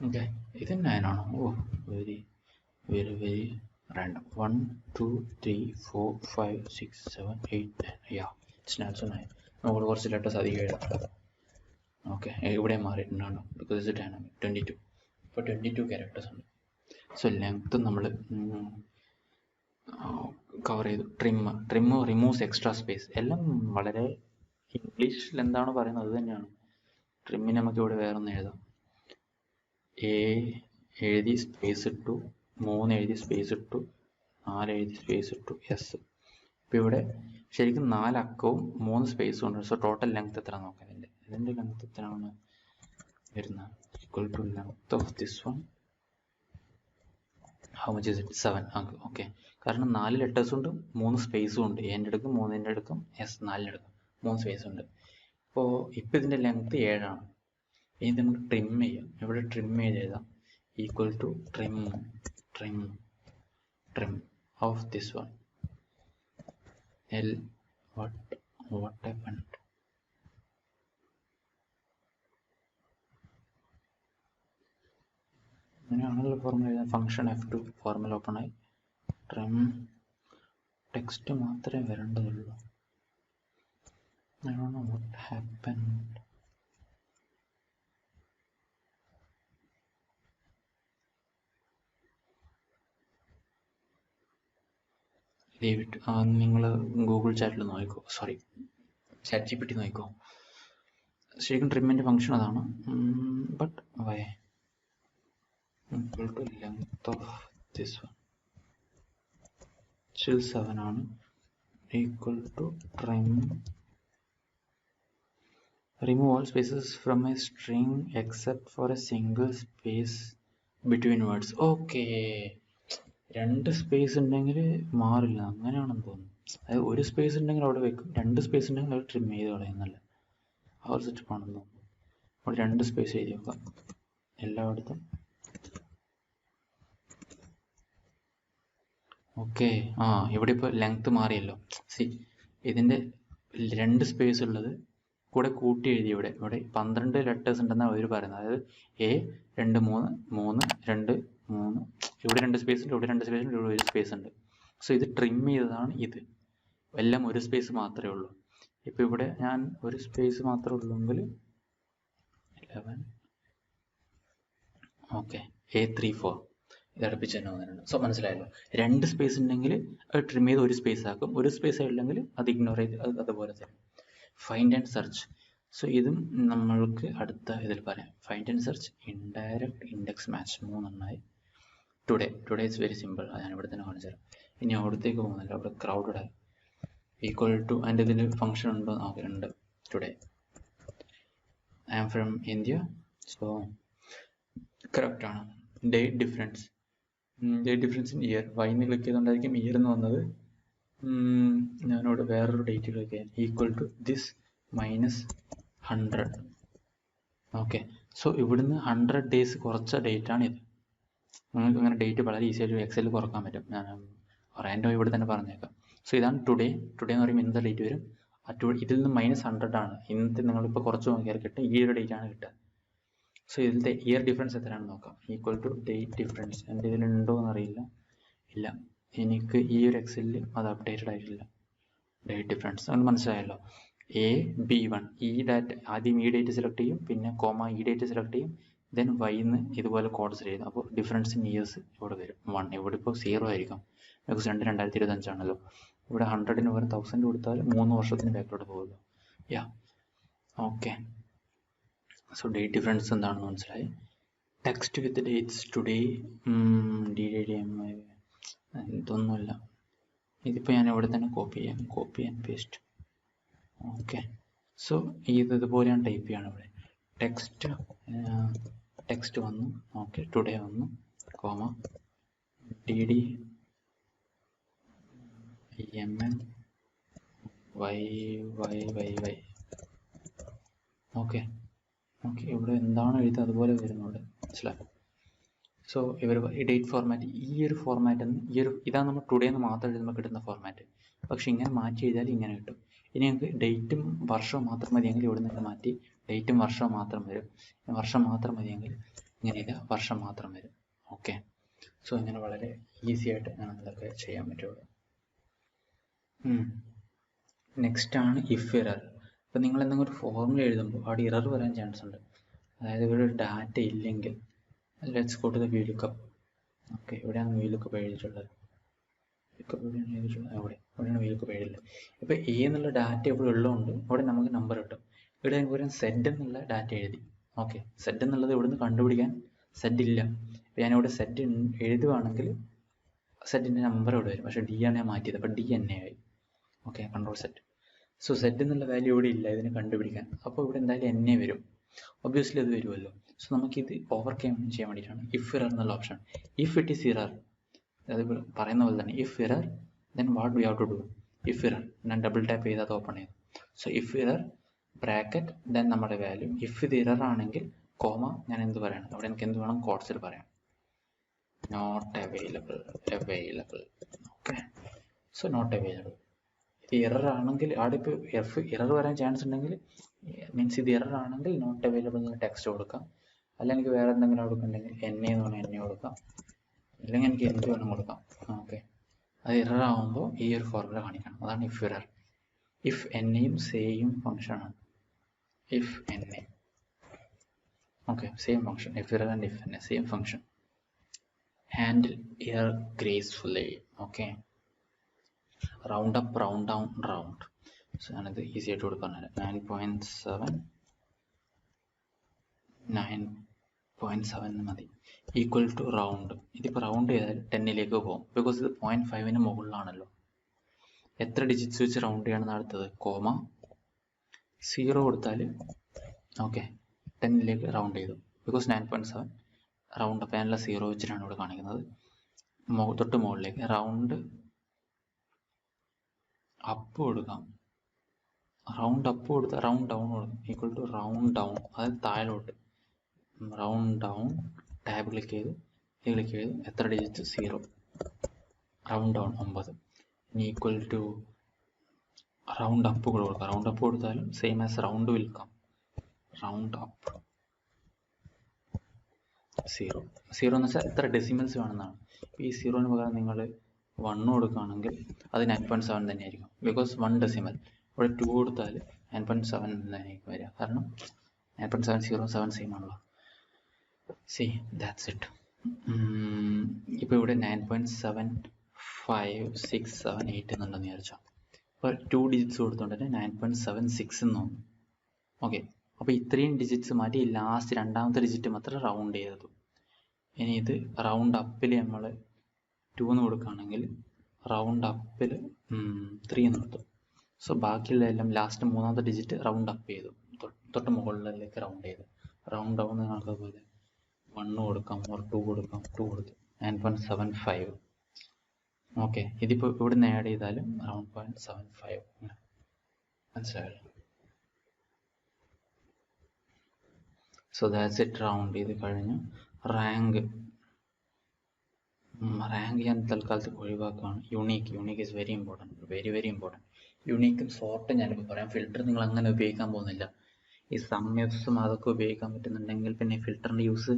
Okay, ഇത് 9 ആണോ? Very very very random. 1 2 3 4 5 6 7 8 9. It's also 9. നമ്മൾ കുറച്ച് ലെറ്റേഴ്സ് അധികം എഴുതാം. ഓക്കെ, ഇവിടെ മാറിയിട്ടുണ്ടാണ് ബിക്കോസ് ഇറ്റ്സ് ഡൈനാമിക്. 22. ഇപ്പോൾ 22 ക്യാരക്ടേഴ്സ് ഉണ്ട്. സോ ലെങ്ത്ത് നമ്മൾ കവർ ചെയ്തു. Trim removes extra space. എല്ലാം വളരെ ഇംഗ്ലീഷിൽ എന്താണ് പറയുന്നത് അത് തന്നെയാണ്. ട്രിമ്മിന് നമുക്ക് ഇവിടെ വേറൊന്ന് എഴുതാം. എഴുതി സ്പേസ് ഇട്ടു, 3 എഴുതി സ്പേസ് ഇട്ടു, 4 എഴുതി സ്പേസ് ഇട്ടു, എസ്. ഇപ്പം ഇവിടെ ശരിക്കും 4 അക്കവും 3 സ്പേസും ഉണ്ട്. സോ ടോട്ടൽ ലെങ്ത് എത്ര നോക്കാം? ഇതിൻ്റെ ലെങ്ത് എത്രയാണ്? വരുന്ന equal to length of this one. How much is it? 7. Okay, കാരണം 4 ലെറ്റേഴ്സും ഉണ്ട്, 3 സ്പേസും ഉണ്ട്. എൻ്റെ എടുക്കും 3ൻ്റെ എടുക്കും, എസ് 4ൻ്റെ എടുക്കും, 3 സ്പേസ് ഉണ്ട്. അപ്പോൾ ഇപ്പം ഇതിൻ്റെ ലെങ്ത് 7ആണ്. ഇനി നമുക്ക് ട്രിം ചെയ്യാം. ഇവിടെ ട്രിം ചെയ്ത് എഴുതാം. Equal to trim trim trim of this one. what happened? അങ്ങനെയാണല്ലോ ഫോർമുല എഴുതാൻ. ഫംഗ്ഷൻ F2 ഫോർമുല ഓപ്പൺ ആയി. ട്രിം ടെക്സ്റ്റ് മാത്രമേ വരേണ്ടതുള്ളൂ. I don't know what happened. നിങ്ങൾ ഗൂഗിൾ ചാറ്റിൽ നോക്കിക്കോ, സോറി ChatGPT നോക്കിക്കോ. ശരിക്കും ട്രിമ്മിൻ്റെ ഫംഗ്ഷൻ അതാണ്. But why equal to length of this one still 7 ആണ്. equal to trim remove all spaces from a string except for a single space between words. Okay, 2 space ഉണ്ടെങ്കിൽ മാറില്ല, അങ്ങനെയാണെന്ന് തോന്നുന്നു. അതായത് ഒരു സ്പേസ് ഉണ്ടെങ്കിൽ അവിടെ വെക്കും, 2 സ്പേസ് ഉണ്ടെങ്കിൽ അത് ട്രിം ചെയ്ത് കളയുന്നല്ല. ആ ഒരു സെറ്റപ്പാണെന്ന് തോന്നുന്നു. അവിടെ 2 സ്പേസ് എഴുതി വെക്കാം എല്ലായിടത്തും. ഓക്കെ, ഇവിടെ ഇപ്പോൾ ലെങ്ത് മാറിയല്ലോ. സി, ഇതിൻ്റെ 2 സ്പേസ് ഉള്ളത് കൂടെ കൂട്ടി എഴുതി. ഇവിടെ 12 ലെറ്റേഴ്സ് ഉണ്ടെന്നാണ് അവർ പറയുന്നത്. അതായത് A 2 3 3 2 3, ഇവിടെ 2 സ്പേസ് ഉണ്ട്, ഇവിടെ 2 സ്പേസ് ഉണ്ട്, ഇവിടെ 1 സ്പേസ് ഉണ്ട്. സോ ഇത് ട്രിം ചെയ്തതാണ്. ഇത് എല്ലാം 1 സ്പേസ് മാത്രമേ ഉള്ളൂ. ഇപ്പോൾ ഇവിടെ ഞാൻ 1 സ്പേസ് മാത്രമേ ഉള്ളൂങ്കിൽ 11, ഓക്കെ, A3 4 ഇത് അടുപ്പിച്ച് തന്നെ വന്നിട്ടുണ്ട്. സോ മനസ്സിലായല്ലോ. 2 സ്പേസ് ഉണ്ടെങ്കിൽ അത് ട്രിം ചെയ്ത് 1 സ്പേസ് ആക്കും, 1 സ്പേസ് ആയില്ലെങ്കിൽ അത് ഇഗ്നോർ ചെയ്ത് അതുപോലെ തരും. Find and search. സോ ഇതും നമ്മൾക്ക് അടുത്ത ഇതിൽ പറയാം. Find and search, indirect index match 3 എണ്ണമായി. Today it's very simple. ഞാൻ ഇവിടെ തന്നെ കാണിച്ചു തരാം. ഇനി അവിടത്തേക്ക് പോകുന്നില്ല, അവിടെ ക്രൗഡഡ് ആയി. ഈക്വൽ ടു അതിൻ്റെ ഇതിൽ ഫംഗ്ഷൻ ഉണ്ടോ ഉണ്ട്. Today I am from India. So correct ആണ്. Date difference in year. വൈന്ന് ക്ലിക്ക് ചെയ്തുകൊണ്ടായിരിക്കും ഇയർ എന്ന് വന്നത്. ഞാനിവിടെ വേറൊരു ഡേറ്റ് ക്ലിക്ക് ചെയ്യാം. Equal to this -100. Okay, so ഇവിടുന്ന് 100 ഡേയ്സ് കുറച്ച ഡേറ്റാണ് ഇത്. നിങ്ങൾക്ക് അങ്ങനെ ഡേറ്റ് വളരെ ഈസി ആയിട്ട് എക്സലിൽ കുറക്കാൻ പറ്റും. ഞാൻ റാൻഡം ഇവിടെ തന്നെ പറഞ്ഞേക്കാം. സോ ഇതാണ് ടുഡേ എന്ന് പറയുമ്പോൾ ഇന്നത്തെ ഡേറ്റ് വരും. ഇതിൽ നിന്ന് -100 ആണ്. ഇന്നത്തെ നിങ്ങളിപ്പോൾ കുറച്ച് നോക്കിയാൽ കിട്ടും, ഈ ഒരു ഡേറ്റ് ആണ് കിട്ടുക. സോ ഇതിലത്തെ ഇയർ ഡിഫറൻസ് എത്രയാണെന്ന് നോക്കാം. Equal to date difference. എൻ്റെ ഇതിലുണ്ടോ എന്നറിയില്ല. ഇല്ല, എനിക്ക് ഈ ഒരു എക്സലിൽ അത് അപ്ഡേറ്റഡ് ആയിട്ടില്ല. ഡേറ്റ് ഡിഫറൻസ് അത് മനസ്സിലായല്ലോ. A B1 ഈ ഡാറ്റ ആദ്യം ഈ ഡേറ്റ് സെലക്ട് ചെയ്യും, പിന്നെ കോമ ഈ ഡേറ്റ് സെലക്ട് ചെയ്യും, ദെൻ വൈന്ന് ഇതുപോലെ കോഡ്സ് ചെയ്യും. അപ്പോൾ ഡിഫറൻസ് ഇൻ ഇയേഴ്സ് ഇവിടെ വരും 1. ഇവിടെ ഇപ്പോൾ 0 ആയിരിക്കും, ബിക്കോസ് 2025 ആണല്ലോ. ഇവിടെ 100ന് പകരം 1000 കൊടുത്താൽ 3 വർഷത്തിന് ബാക്കിലോട്ട് പോകുമല്ലോ. യാ, ഓക്കെ. സോ ഡേറ്റ് ഡിഫറൻസ് എന്താണെന്ന് മനസ്സിലായി. ടെക്സ്റ്റ് വിത്ത് ഡേറ്റ്സ് ടുഡേ DDDMI ഇതൊന്നുമില്ല. ഇതിപ്പോൾ ഞാൻ ഇവിടെ തന്നെ കോപ്പി ചെയ്യാം, copy and paste. Okay, so ഇതുപോലെയാണ് ടൈപ്പ് ചെയ്യണം. ഇവിടെ ടെക്സ്റ്റ് വന്നു. ഓക്കെ, ടുഡേ വന്നു, കോമ DDMN YYYY. ഓക്കെ, ഇവിടെ എന്താണ് എഴുതുക അതുപോലെ വരുന്നുണ്ട്, മനസ്സിലായി. സോ ഇവർ ഈ ഡേറ്റ് ഫോർമാറ്റ്, ഈ ഒരു ഫോർമാറ്റ് ഇതാണ് നമ്മൾ ടുഡേ എന്ന് മാത്രം എഴുതുമ്പോൾ കിട്ടുന്ന ഫോർമാറ്റ്. പക്ഷെ ഇങ്ങനെ മാറ്റി എഴുതിയാൽ ഇങ്ങനെ കിട്ടും. ഇനി ഞങ്ങൾക്ക് ഡേറ്റും വർഷവും മാത്രം മതിയെങ്കിൽ ഇവിടെ നിന്ന് മാറ്റി ഡേറ്റും വർഷവും മാത്രം വരും. വർഷം മാത്രം മതിയെങ്കിൽ ഇങ്ങനെയില്ല, വർഷം മാത്രം വരും. ഓക്കെ, സോ ഇങ്ങനെ വളരെ ഈസി ആയിട്ട് ഇതൊക്കെ ചെയ്യാൻ പറ്റുള്ളൂ. നെക്സ്റ്റ് ആണ് ഇഫ് എറർ. അപ്പോൾ നിങ്ങൾ എന്തെങ്കിലും ഒരു ഫോർമുല എഴുതുമ്പോൾ അവിടെ ഇറർ വരാൻ ചാൻസ് ഉണ്ട്. അതായത് ഇവിടെ ഒരു ഡാറ്റ ഇല്ലെങ്കിൽ, let's go to the VLOOKUP. Okay, ഇവിടെയാണ് VLOOKUP എഴുതിയിട്ടുള്ളത്. അവിടെയാണ് VLOOKUP എഴുതിയിട്ടുള്ളത്. ഇപ്പോൾ A എന്നുള്ള ഡാറ്റ ഇവിടെ ഉള്ളതുകൊണ്ട് അവിടെ നമുക്ക് നമ്പർ കിട്ടും. ഇവിടെ നമുക്ക് സെഡ് എന്നുള്ള ഡാറ്റ എഴുതി. ഓക്കെ, സെഡ് എന്നുള്ളത് ഇവിടുന്ന് കണ്ടുപിടിക്കാൻ സെഡ് ഇല്ല. ഞാനിവിടെ സെഡ് എഴുതുകയാണെങ്കിൽ സെഡിൻ്റെ നമ്പർ ഇവിടെ വരും, പക്ഷേ D ആണ് ഞാൻ മാറ്റിയത്, അപ്പോൾ D തന്നെ ആയി. Okay, control set. So Z എന്നുള്ള വാല്യൂ ഇവിടെ ഇല്ല ഇതിന് കണ്ടുപിടിക്കാൻ, അപ്പോൾ ഇവിടെ എന്തായാലും NA വരും. ഒബ്വിയസ്ലി അത് വരുമല്ലോ. സോ നമുക്കിത് ഓവർകം ചെയ്യാൻ വേണ്ടിയിട്ടാണ് ഇഫ് എറർ എന്നുള്ള option. If it is error, അത് പറയുന്ന പോലെ തന്നെ if error then what we have to do. If error ഞാൻ ഡബിൾ ടാപ്പ് ചെയ്ത് അത് ഓപ്പൺ ചെയ്തു. So if error bracket then നമ്മുടെ വാല്യൂ. ഇഫ് ഇത് ഇറർ ആണെങ്കിൽ കോമ ഞാൻ എന്ത് പറയണം, അവിടെ എനിക്ക് എന്ത് വേണം, കോഡ്സിൽ പറയാം, not available, okay. So not available. ഇത് എറർ ആണെങ്കിൽ അവിടെ ഇപ്പോൾ എറർ വരാൻ ചാൻസ് ഉണ്ടെങ്കിൽ മീൻസ് ഇത് എറർ ആണെങ്കിൽ നോട്ട് അവൈലബിൾ എന്ന് ടെക്സ്റ്റ് കൊടുക്കാം. അല്ലെങ്കിൽ എനിക്ക് വേറെ എന്തെങ്കിലും കൊടുക്കുന്നുണ്ടെങ്കിൽ എന്നെ എന്ന് പറഞ്ഞാൽ എന്നെ കൊടുക്കാം, അല്ലെങ്കിൽ എനിക്ക് എന്ത് വേണം കൊടുക്കാം. ഓക്കെ, അത് എറർ ആകുമ്പോൾ ഈ ഒരു ഫോർമുല കാണിക്കണം. അതാണ് ഇഫ് എറർ. ഇഫ് എന്നെയും സെയിം ഫംഗ്ഷനാണ്. ഇഫ് എന്നെ, okay, same function. If error and if എന്നെ same function. Handle error gracefully. Okay, round up, round down, round. So ഞാനത് ഈസി ആയിട്ട് കൊടുക്കാൻ 9.7 മതി. Equal to round. ഇതിപ്പോൾ റൗണ്ട് ചെയ്താൽ 10ലേക്ക് പോകും, ബിക്കോസ് ഇത് 0.5ന് മുകളിലാണല്ലോ. എത്ര ഡിജിറ്റ്സ് വെച്ച് റൗണ്ട് ചെയ്യണമെന്ന് അടുത്തത്, കോമ 0 കൊടുത്താൽ ഓക്കെ 10ലേക്ക് റൗണ്ട് ചെയ്തു, ബിക്കോസ് 9.7 റൗണ്ട് അപ്പ് അതിനുള്ള 0 വെച്ചിട്ടാണ് ഇവിടെ കാണിക്കുന്നത്. തൊട്ട് മുകളിലേക്ക് റൗണ്ട് അപ്പ് കൊടുക്കാം, റൗണ്ട് അപ്പ് കൊടുത്താൽ റൗണ്ട് ഡൗൺ കൊടുക്കാം, ഈക്വൽ ടു റൗണ്ട് ഡൗൺ, അതായത് താഴോട്ട് റൗണ്ട് ഡൗൺ. ടാബ് ക്ലിക്ക് ചെയ്ത് എത്ര ഡിജിറ്റ്, 0. Round down 9. ഇനി ഈക്വൽ ടു റൗണ്ട് അപ്പ് കൊടുക്കാം. റൗണ്ട് അപ്പ് കൊടുത്താലും same as round will come, round up 0. 0 എന്ന് വെച്ചാൽ എത്ര ഡെസിമൽസ് വേണമെന്നാണ്. ഈ 0ന് പകരം നിങ്ങൾ 1 കൊടുക്കുകയാണെങ്കിൽ അത് 9.7 തന്നെയായിരിക്കും, ബിക്കോസ് 1 ഡെസിമൽ. ഇവിടെ 2 കൊടുത്താൽ 9.7 തന്നെയായിരിക്കും വരിക, കാരണം 9.7 0 7 സെയിം ആണല്ലോ. C that's it. ഇപ്പോൾ ഇവിടെ 9.7567 എന്നുണ്ടെന്ന് വിചാരിച്ചോ. ഇപ്പോൾ 2 ഡിജിറ്റ്സ് കൊടുത്തുകൊണ്ട് തന്നെ 9.76 എന്ന് തോന്നും. ഓക്കെ, അപ്പോൾ ഇത്രയും ഡിജിറ്റ്സ് മാറ്റി ലാസ്റ്റ് രണ്ടാമത്തെ ഡിജിറ്റ് മാത്രം റൗണ്ട് ചെയ്തത്. ഇനി ഇത് റൗണ്ട് അപ്പിൽ നമ്മൾ 2 എന്ന് കൊടുക്കുകയാണെങ്കിൽ റൗണ്ട് അപ്പിൽ 3 എന്ന് കൊടുത്തു. സോ ബാക്കിയുള്ള എല്ലാം ലാസ്റ്റ് മൂന്നാമത്തെ ഡിജിറ്റ് റൗണ്ട് അപ്പ് ചെയ്തു, തൊട്ട് മുകളിലേക്ക് റൗണ്ട് ചെയ്തു. റൗണ്ട് ഡൗൺ നിങ്ങൾക്ക് പോലെ 1 കൊടുക്കാം, 2 കൊടുക്കാം, 2 കൊടുത്തു 9.75. ഓക്കെ, ഇതിപ്പോൾ ഇവിടെ നിന്ന് ആഡ് ചെയ്താലും അറൗണ്ട് 0.75 മനസ്സിലായല്ലോ. So that's it. റൗണ്ട് ചെയ്ത് കഴിഞ്ഞു. റാങ്ക് ഞാൻ തൽക്കാലത്ത് ഒഴിവാക്കുകയാണ്. Unique is very important, very important. യുണീക്കും സോർട്ടും ഞാനിപ്പോൾ പറയാം. ഫിൽറ്റർ നിങ്ങൾ അങ്ങനെ ഉപയോഗിക്കാൻ പോകുന്നില്ല. ഈ സമ്യസും അതൊക്കെ ഉപയോഗിക്കാൻ പറ്റുന്നുണ്ടെങ്കിൽ പിന്നെ ഫിൽറ്ററിൻ്റെ യൂസ്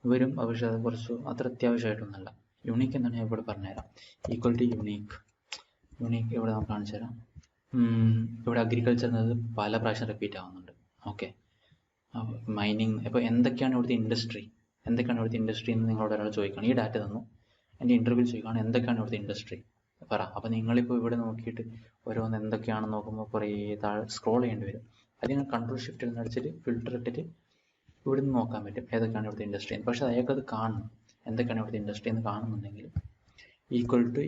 വരും, പക്ഷെ അത് കുറച്ച് അത്ര അത്യാവശ്യമായിട്ടൊന്നുമല്ല. യുണീക്ക് എന്താണ് ഞാൻ ഇവിടെ പറഞ്ഞുതരാം. ഈക്വൽ ടു യുണീക്ക് ഇവിടെ നമുക്ക് കാണിച്ചു തരാം. ഇവിടെ അഗ്രികൾച്ചർ എന്നത് പല പ്രാവശ്യം റിപ്പീറ്റ് ആവുന്നുണ്ട്. Okay, mining. ഇപ്പോൾ എന്തൊക്കെയാണ് ഇവിടുത്തെ ഇൻഡസ്ട്രി എന്ന് നിങ്ങളോട് ഒരാൾ ചോദിക്കുകയാണ്. ഈ ഡാറ്റ തന്നു, എൻ്റെ ഇൻ്റർവ്യൂ ചോദിക്കുകയാണ് എന്തൊക്കെയാണ് ഇവിടുത്തെ ഇൻഡസ്ട്രി പറ. അപ്പോൾ നിങ്ങളിപ്പോൾ ഇവിടെ നോക്കിയിട്ട് ഓരോന്ന് എന്തൊക്കെയാണെന്ന് നോക്കുമ്പോൾ കുറേ താഴെ സ്ക്രോൾ ചെയ്യേണ്ടി വരും. അത് നിങ്ങൾ കൺട്രോൾ ഷിഫ്റ്റിൽ നിന്ന് അടിച്ചിട്ട് ഫിൽറ്റർ ഇട്ടിട്ട് ഇവിടെ നിന്ന് നോക്കാൻ പറ്റും ഏതൊക്കെയാണ് ഇവിടുത്തെ ഇൻഡസ്ട്രി എന്ന്. പക്ഷേ അയാൾക്കത് കാണണം, എന്തൊക്കെയാണ് ഇവിടുത്തെ ഇൻഡസ്ട്രി എന്ന് കാണുന്നുണ്ടെങ്കിൽ ഈക്വൽ ടു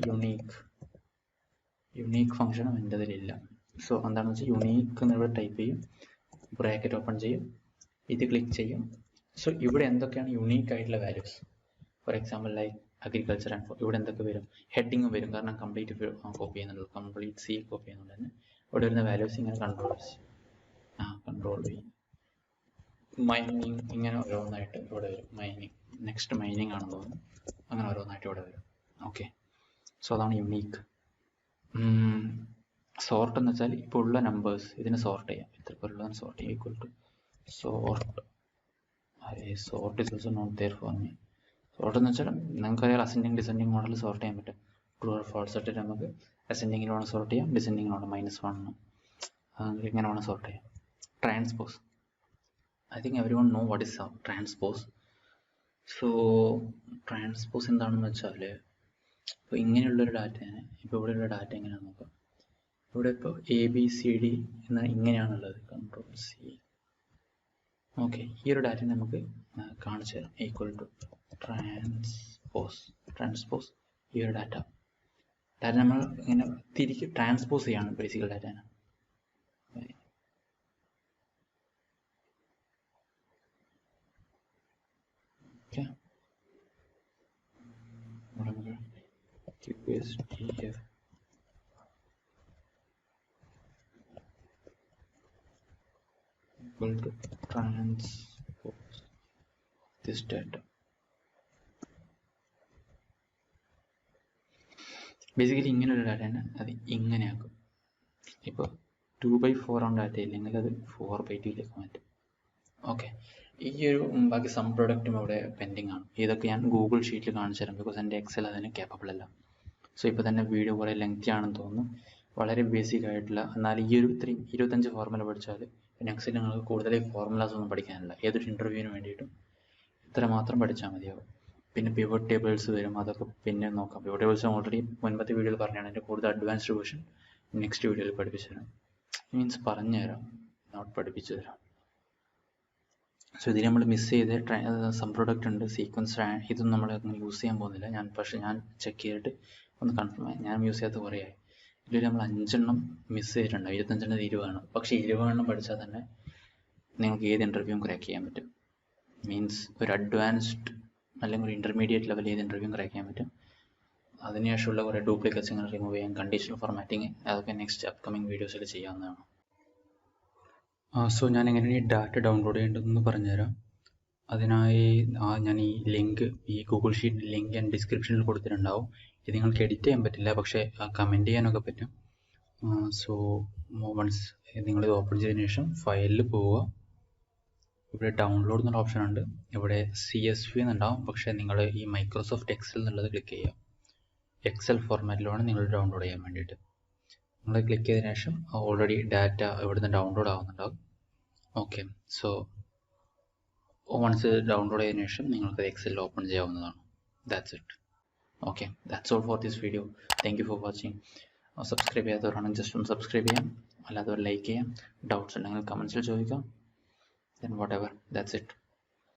യുണീക്ക് ഫംഗ്ഷനും എൻ്റെ അതിലില്ല. സോ എന്താണെന്ന് വെച്ചാൽ യുണീക്ക് എന്ന് ഇവിടെ ടൈപ്പ് ചെയ്യും, ബ്രാക്കറ്റ് ഓപ്പൺ ചെയ്യും, ഇത് ക്ലിക്ക് ചെയ്യും. സോ ഇവിടെ എന്തൊക്കെയാണ് യുണീക്ക് ആയിട്ടുള്ള values, for example like agriculture and ഇവിടെ എന്തൊക്കെ വരും, ഹെഡിങ് വരും, കാരണം കംപ്ലീറ്റ് കോപ്പി ചെയ്യുന്നുള്ളൂ, കംപ്ലീറ്റ് സി കോപ്പി ചെയ്യുന്നുണ്ട് തന്നെ. ഇവിടെ വരുന്ന വാല്യൂസ് ഇങ്ങനെ കൺട്രോൾ ചെയ്യും. മൈനിങ് ഇങ്ങനെ ഓരോന്നായിട്ട് ഇവിടെ വരും. നെക്സ്റ്റ് മൈനിങ് ആണെന്ന് തോന്നുന്നു, അങ്ങനെ ഓരോന്നായിട്ട് ഇവിടെ വരും. ഓക്കെ, സോ അതാണ് യുണീക്ക്. സോർട്ട് എന്ന് വെച്ചാൽ ഇപ്പോൾ ഉള്ള നമ്പേഴ്സ് ഇതിനെ സോർട്ട് ചെയ്യാം, ഇത്ര പേരുള്ളതിന് സോർട്ട് ചെയ്യാം. Equal to sort is also not there for me. Sort എന്ന് വെച്ചാൽ നിങ്ങൾക്കറിയാം അസെൻഡിങ് ഡിസെൻഡിങ് മോഡൽ സോർട്ട് ചെയ്യാൻ പറ്റും. ട്രൂ ഓർ ഫാൾസ് ഇട്ടിട്ട് നമുക്ക് അസെൻഡിങ്ങിൽ വേണം സോർട്ട് ചെയ്യാം, ഡിസെൻഡിങ്ങിൽ വേണം -1 ഇങ്ങനെ വേണം സോർട്ട് ചെയ്യാം. Transpose, I think everyone know what is transpose. So transpose എന്താണെന്ന് വെച്ചാൽ ഇപ്പോൾ ഇങ്ങനെയുള്ളൊരു ഡാറ്റയാണ്, ഇപ്പോൾ ഇവിടെയുള്ള ഡാറ്റ എങ്ങനെയാണെന്ന് നോക്കാം. ഇവിടെ ഇപ്പോൾ ABCD എന്ന ഇങ്ങനെയാണുള്ളത്, CTRL-C. ഓക്കെ, ഈ ഒരു ഡാറ്റ നമുക്ക് കാണിച്ചു തരാം. ഈക്വൽ ടു ട്രാൻസ്പോസ് ഈ ഒരു ഡാറ്റ നമ്മൾ ഇങ്ങനെ തിരിച്ച് ട്രാൻസ്പോസ് ചെയ്യാണ് basically data. QSDF equal to transpose this data. Basically ഇങ്ങനെയുള്ള ഡാറ്റയാണ് അത് ഇങ്ങനെയാക്കും. ഇപ്പോൾ 2/4 ആണ് ഡാറ്റ ഇല്ലെങ്കിൽ അത് 4/2 മാറ്റും. ഓക്കെ, ഈ ഒരു ബാക്കി സം പ്രൊഡക്റ്റും ഇവിടെ പെൻഡിങ് ആണ്. ഇതൊക്കെ ഞാൻ ഗൂഗിൾ ഷീറ്റിൽ കാണിച്ചു തരാം, ബിക്കോസ് എൻ്റെ എക്സൽ അതിന് കേപ്പബിൾ അല്ല. സോ ഇപ്പോൾ തന്നെ വീഡിയോ കുറേ ലെങ്തി ആണെന്ന് തോന്നുന്നു. വളരെ ബേസിക് ആയിട്ടുള്ള, എന്നാൽ ഈ ഒരു 25 ഫോർമുല പഠിച്ചാൽ പിന്നെ എക്സൽ നിങ്ങൾക്ക് കൂടുതൽ ഫോർമുലാസ് ഒന്നും പഠിക്കാനില്ല. ഏതൊരു ഇൻ്റർവ്യൂവിന് വേണ്ടിയിട്ടും ഇത്ര മാത്രം പഠിച്ചാൽ മതിയാവും. പിന്നെ പിവറ്റ് ടേബിൾസ് വരും, അതൊക്കെ പിന്നെ നോക്കാം. പിവറ്റ് ടേബിൾസ് ഓൾറെഡി മുൻപത്തെ വീഡിയോയിൽ പറഞ്ഞാണ്. എൻ്റെ കൂടുതൽ അഡ്വാൻസ്ഡ് വേർഷൻ നെക്സ്റ്റ് വീഡിയോയിൽ പഠിപ്പിച്ചു തരാം. മീൻസ് പറഞ്ഞു തരാം, നോട്ട് പഠിപ്പിച്ചു തരാം. സോ ഇതിൽ നമ്മൾ മിസ് ചെയ്ത സം പ്രൊഡക്റ്റ് ഉണ്ട്, സീക്വൻസ്, ഇതൊന്നും നമ്മൾ അങ്ങനെ യൂസ് ചെയ്യാൻ പോകുന്നില്ല. പക്ഷേ ഞാൻ ചെക്ക് ചെയ്തിട്ട് ഒന്ന് കൺഫേം ആയി. ഞാൻ യൂസ് ചെയ്യാത്ത കുറേ ആയി. ഇതിൽ നമ്മൾ 5 എണ്ണം മിസ് ചെയ്തിട്ടുണ്ട്. 25 20 ആണ്. പക്ഷേ 20 എണ്ണം പഠിച്ചാൽ തന്നെ നിങ്ങൾക്ക് ഏത് ഇൻ്റർവ്യൂവും ക്രാക്ക് ചെയ്യാൻ പറ്റും. മീൻസ് ഒരു അഡ്വാൻസ്ഡ് അല്ലെങ്കിൽ ഒരു ഇൻ്റർമീഡിയറ്റ് ലെവൽ ഏത് ഇൻ്റർവ്യൂവും ക്രാക്ക് ചെയ്യാൻ പറ്റും. അതിനുശേഷമുള്ള കുറേ ഡ്യൂപ്ലിക്കേറ്റ്സ് ഇങ്ങനെ റിമൂവ് ചെയ്യാൻ, കണ്ടീഷണൽ ഫോർമാറ്റിംഗ്, അതൊക്കെ നെക്സ്റ്റ് അപ്കമിങ് വീഡിയോസിൽ ചെയ്യാവുന്നതാണ്. സോ ഞാൻ എങ്ങനെയാണ് ഈ ഡാറ്റ ഡൗൺലോഡ് ചെയ്യേണ്ടതെന്ന് പറഞ്ഞുതരാം. അതിനായി ഞാൻ ഈ ലിങ്ക്, ഈ ഗൂഗിൾ ഷീറ്റ് ലിങ്ക് ഞാൻ ഡിസ്ക്രിപ്ഷനിൽ കൊടുത്തിട്ടുണ്ടാവും. ഇത് നിങ്ങൾക്ക് എഡിറ്റ് ചെയ്യാൻ പറ്റില്ല, പക്ഷേ കമൻറ്റ് ചെയ്യാനൊക്കെ പറ്റും. സോ വൺസ് നിങ്ങളിത് ഓപ്പൺ ചെയ്തതിന് ശേഷം ഫയലിൽ പോവുക. ഇവിടെ ഡൗൺലോഡ് എന്നുള്ള ഓപ്ഷൻ ഉണ്ട്. ഇവിടെ CSV എന്നുണ്ടാവും, പക്ഷേ നിങ്ങൾ ഈ മൈക്രോസോഫ്റ്റ് എക്സൽ എന്നുള്ളത് ക്ലിക്ക് ചെയ്യുക. എക്സൽ ഫോർമാറ്റിലാണ് നിങ്ങൾ ഡൗൺലോഡ് ചെയ്യാൻ വേണ്ടിയിട്ട്. നിങ്ങൾ ക്ലിക്ക് ചെയ്തതിന് ശേഷം ഓൾറെഡി ഡാറ്റ ഇവിടുന്ന് ഡൗൺലോഡ് ആവുന്നുണ്ടാവും. ഓക്കെ, സോ വൺസ് ഡൗൺലോഡ് ചെയ്തതിന് ശേഷം നിങ്ങൾക്ക് എക്സൽ ഓപ്പൺ ചെയ്യാവുന്നതാണ്. That's it. Okay, that's all for this video. Thank you for watching. Subscribe ചെയ്യാത്തവരാണെങ്കിൽ ജസ്റ്റ് ഒന്ന് സബ്സ്ക്രൈബ് ചെയ്യാം, അല്ലാത്തവർ ലൈക്ക് ചെയ്യാം. ഡൗട്ട്സ് ഉണ്ടെങ്കിൽ കമൻസിൽ ചോദിക്കാം. Then whatever, that's it.